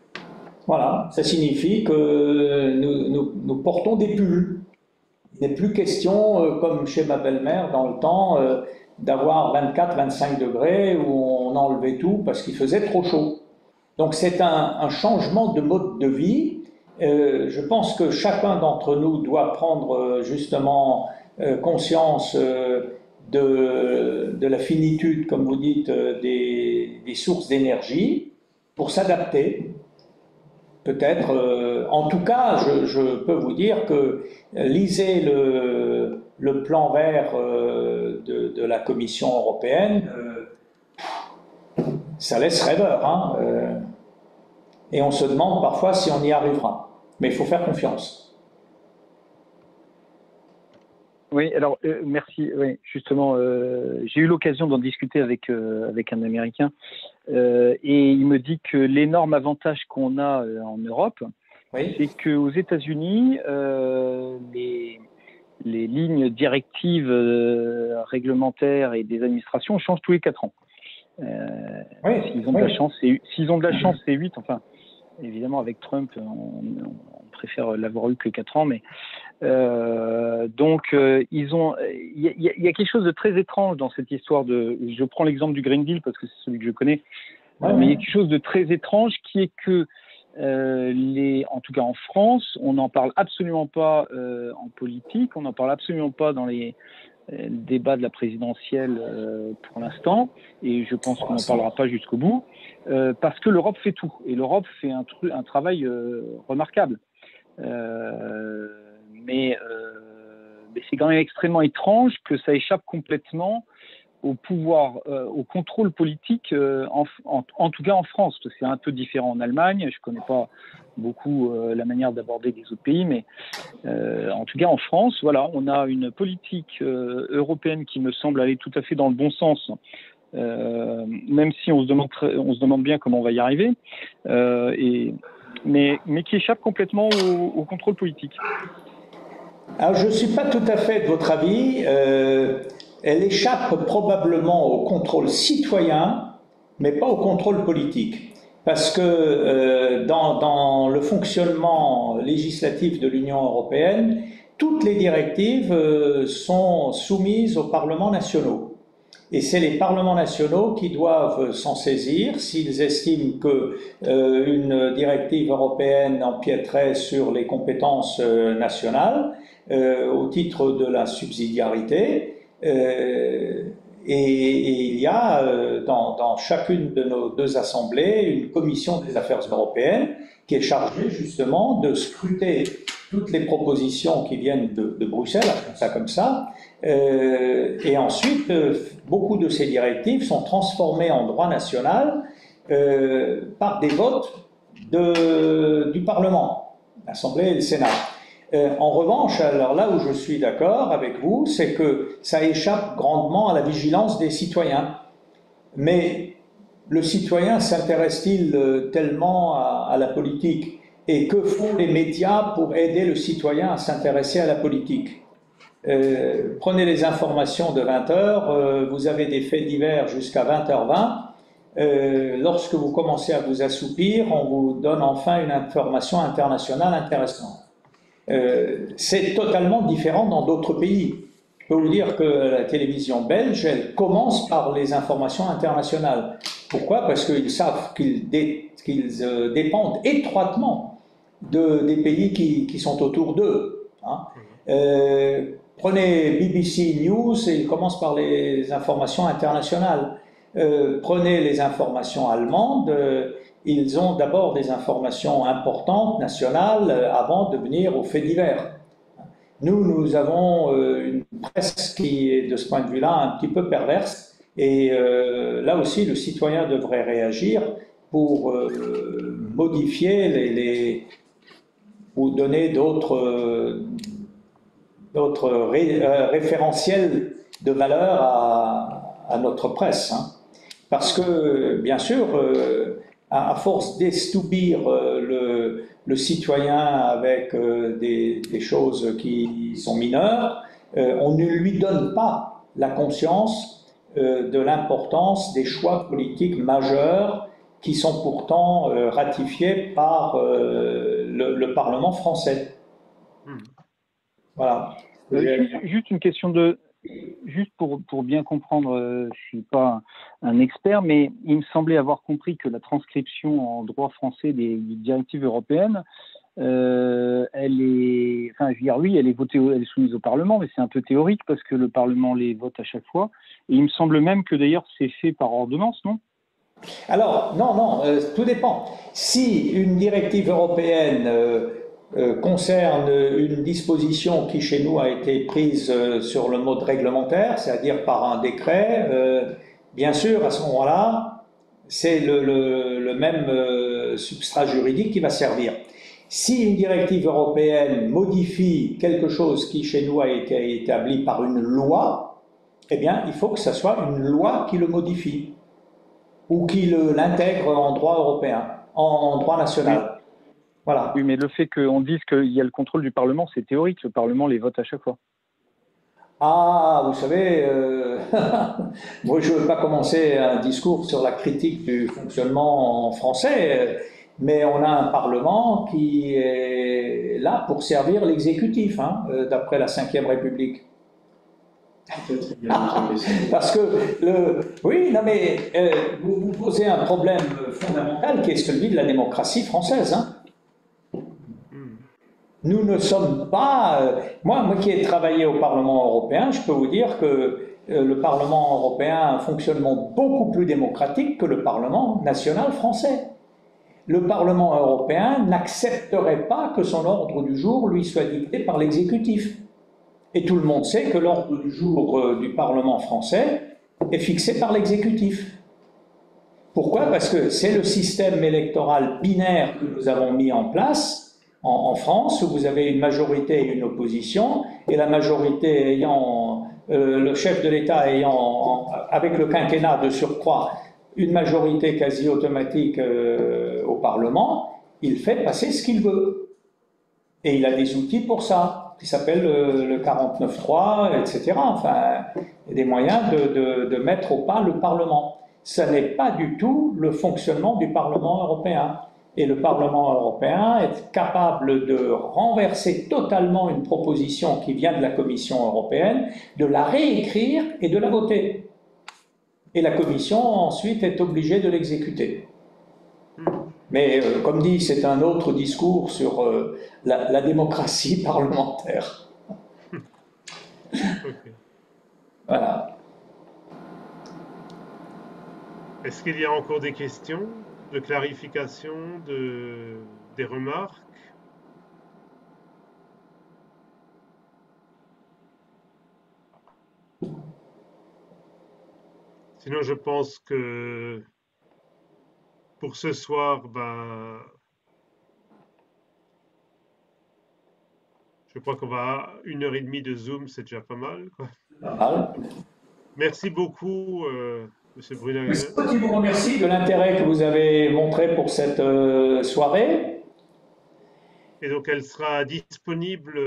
B: Voilà, ça signifie que nous portons des pulls. Il n'est plus question, comme chez ma belle-mère dans le temps, d'avoir 24-25 degrés où on enlevait tout parce qu'il faisait trop chaud. Donc c'est un changement de mode de vie. Je pense que chacun d'entre nous doit prendre justement conscience de la finitude, comme vous dites, des sources d'énergie pour s'adapter. Peut-être, en tout cas, je peux vous dire que lisez le plan vert de la Commission européenne, ça laisse rêveur, hein, et on se demande parfois si on y arrivera. Mais il faut faire confiance.
F: Oui, alors merci. Oui, justement, j'ai eu l'occasion d'en discuter avec un Américain et il me dit que l'énorme avantage qu'on a en Europe,
B: oui,
F: c'est qu'aux États-Unis, les lignes directives réglementaires et des administrations changent tous les 4 ans.
B: oui,
F: s'ils ont de la chance, s'ils ont de la chance, c'est 8. Enfin, évidemment, avec Trump, on préfère l'avoir eu que 4 ans, mais donc ils ont. Il y a quelque chose de très étrange dans cette histoire de. Je prends l'exemple du Green Deal parce que c'est celui que je connais, mais il y a quelque chose de très étrange qui est que en tout cas en France, on n'en parle absolument pas en politique, on n'en parle absolument pas dans les débat de la présidentielle pour l'instant, et je pense qu'on n'en parlera pas jusqu'au bout, parce que l'Europe fait tout, et l'Europe fait un travail remarquable. Mais c'est quand même extrêmement étrange que ça échappe complètement au pouvoir, au contrôle politique, en tout cas en France. C'est un peu différent en Allemagne, je ne connais pas beaucoup la manière d'aborder des autres pays, mais en tout cas en France, voilà, on a une politique européenne qui me semble aller tout à fait dans le bon sens, même si on se demande bien comment on va y arriver, mais qui échappe complètement au contrôle politique.
B: Alors je ne suis pas tout à fait de votre avis. Elle échappe probablement au contrôle citoyen, mais pas au contrôle politique. Parce que dans le fonctionnement législatif de l'Union européenne, toutes les directives sont soumises aux parlements nationaux. Et c'est les parlements nationaux qui doivent s'en saisir s'ils estiment qu'une directive européenne empiéterait sur les compétences nationales au titre de la subsidiarité. Et il y a dans chacune de nos deux assemblées une commission des affaires européennes qui est chargée justement de scruter toutes les propositions qui viennent de Bruxelles, ça comme ça, et ensuite beaucoup de ces directives sont transformées en droit national par des votes du Parlement, l'Assemblée et le Sénat. En revanche, alors là où je suis d'accord avec vous, c'est que ça échappe grandement à la vigilance des citoyens. Mais le citoyen s'intéresse-t-il tellement à la politique? Et que font les médias pour aider le citoyen à s'intéresser à la politique? Prenez les informations de 20h, vous avez des faits divers jusqu'à 20h20. Lorsque vous commencez à vous assoupir, on vous donne enfin une information internationale intéressante. C'est totalement différent dans d'autres pays. Je peux vous dire que la télévision belge, elle commence par les informations internationales. Pourquoi? Parce qu'ils savent qu'ils dépendent étroitement des pays qui sont autour d'eux. Hein. Prenez BBC News, et ils commencent par les informations internationales. Prenez les informations allemandes, ils ont d'abord des informations importantes, nationales, avant de venir aux faits divers. Nous avons une presse qui est, de ce point de vue-là, un petit peu perverse, et là aussi, le citoyen devrait réagir pour modifier ou donner d'autres référentiels de valeur à notre presse. Hein. Parce que, bien sûr, à force d'estoubir le citoyen avec des choses qui sont mineures, on ne lui donne pas la conscience de l'importance des choix politiques majeurs qui sont pourtant ratifiés par le Parlement français. Voilà.
F: Juste une question de juste pour bien comprendre, je ne suis pas un expert, mais il me semblait avoir compris que la transcription en droit français des directives européennes, elle est, enfin, je veux dire, oui, elle est votée, elle est soumise au Parlement, mais c'est un peu théorique parce que le Parlement les vote à chaque fois. Et il me semble même que d'ailleurs c'est fait par ordonnance, non?
B: Alors, non, tout dépend. Si une directive européenne concerne une disposition qui chez nous a été prise sur le mode réglementaire, c'est-à-dire par un décret, bien sûr, à ce moment-là, c'est le même substrat juridique qui va servir. Si une directive européenne modifie quelque chose qui chez nous a été établi par une loi, eh bien, il faut que ce soit une loi qui le modifie ou qui l'intègre en droit européen, en droit national. Voilà.
F: Oui, mais le fait qu'on dise qu'il y a le contrôle du Parlement, c'est théorique. Le Parlement les vote à chaque fois.
B: Ah, vous savez, moi je ne veux pas commencer un discours sur la critique du fonctionnement français, mais on a un Parlement qui est là pour servir l'exécutif, hein, d'après la Ve République. Parce que, oui, non mais vous posez un problème fondamental qui est celui de la démocratie française. Hein. Nous ne sommes pas... moi qui ai travaillé au Parlement européen, je peux vous dire que le Parlement européen a un fonctionnement beaucoup plus démocratique que le Parlement national français. Le Parlement européen n'accepterait pas que son ordre du jour lui soit dicté par l'exécutif. Et tout le monde sait que l'ordre du jour du Parlement français est fixé par l'exécutif. Pourquoi? Parce que c'est le système électoral binaire que nous avons mis en place en France, où vous avez une majorité et une opposition, et la majorité ayant, le chef de l'État ayant, avec le quinquennat de surcroît, une majorité quasi automatique au Parlement, il fait passer ce qu'il veut. Et il a des outils pour ça, qui s'appellent le 49.3, etc. Enfin, il y a des moyens de mettre au pas le Parlement. Ça n'est pas du tout le fonctionnement du Parlement européen. Et le Parlement européen est capable de renverser totalement une proposition qui vient de la Commission européenne, de la réécrire et de la voter. Et la Commission ensuite est obligée de l'exécuter. Mais comme dit, c'est un autre discours sur la démocratie parlementaire.
A: Okay.
B: Voilà.
A: Est-ce qu'il y a encore des questions, de clarification, des remarques? Sinon, je pense que pour ce soir, ben, je crois qu'on va à 1h30 de Zoom, c'est déjà pas mal, quoi. Merci beaucoup, M. Brunager.
B: Je vous remercie de l'intérêt que vous avez montré pour cette soirée.
A: Et donc, elle sera disponible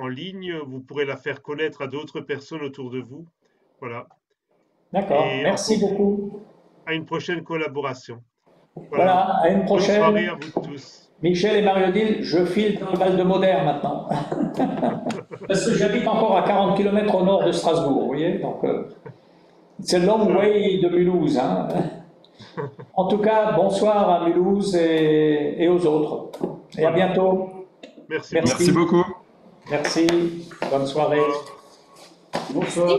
A: en ligne. Vous pourrez la faire connaître à d'autres personnes autour de vous. Voilà.
B: D'accord, merci beaucoup.
A: À une prochaine collaboration.
B: Voilà, à une prochaine.
A: Bonne soirée à vous tous.
B: Michel et Marie-Odile, je file dans le Val-de-Modère maintenant. Parce que j'habite encore à 40 km au nord de Strasbourg, vous voyez. Donc, c'est long way de Mulhouse. Hein. En tout cas, bonsoir à Mulhouse et aux autres. Et à bientôt.
A: Merci.
G: Merci beaucoup.
B: Merci. Bonne soirée.
E: Bonsoir.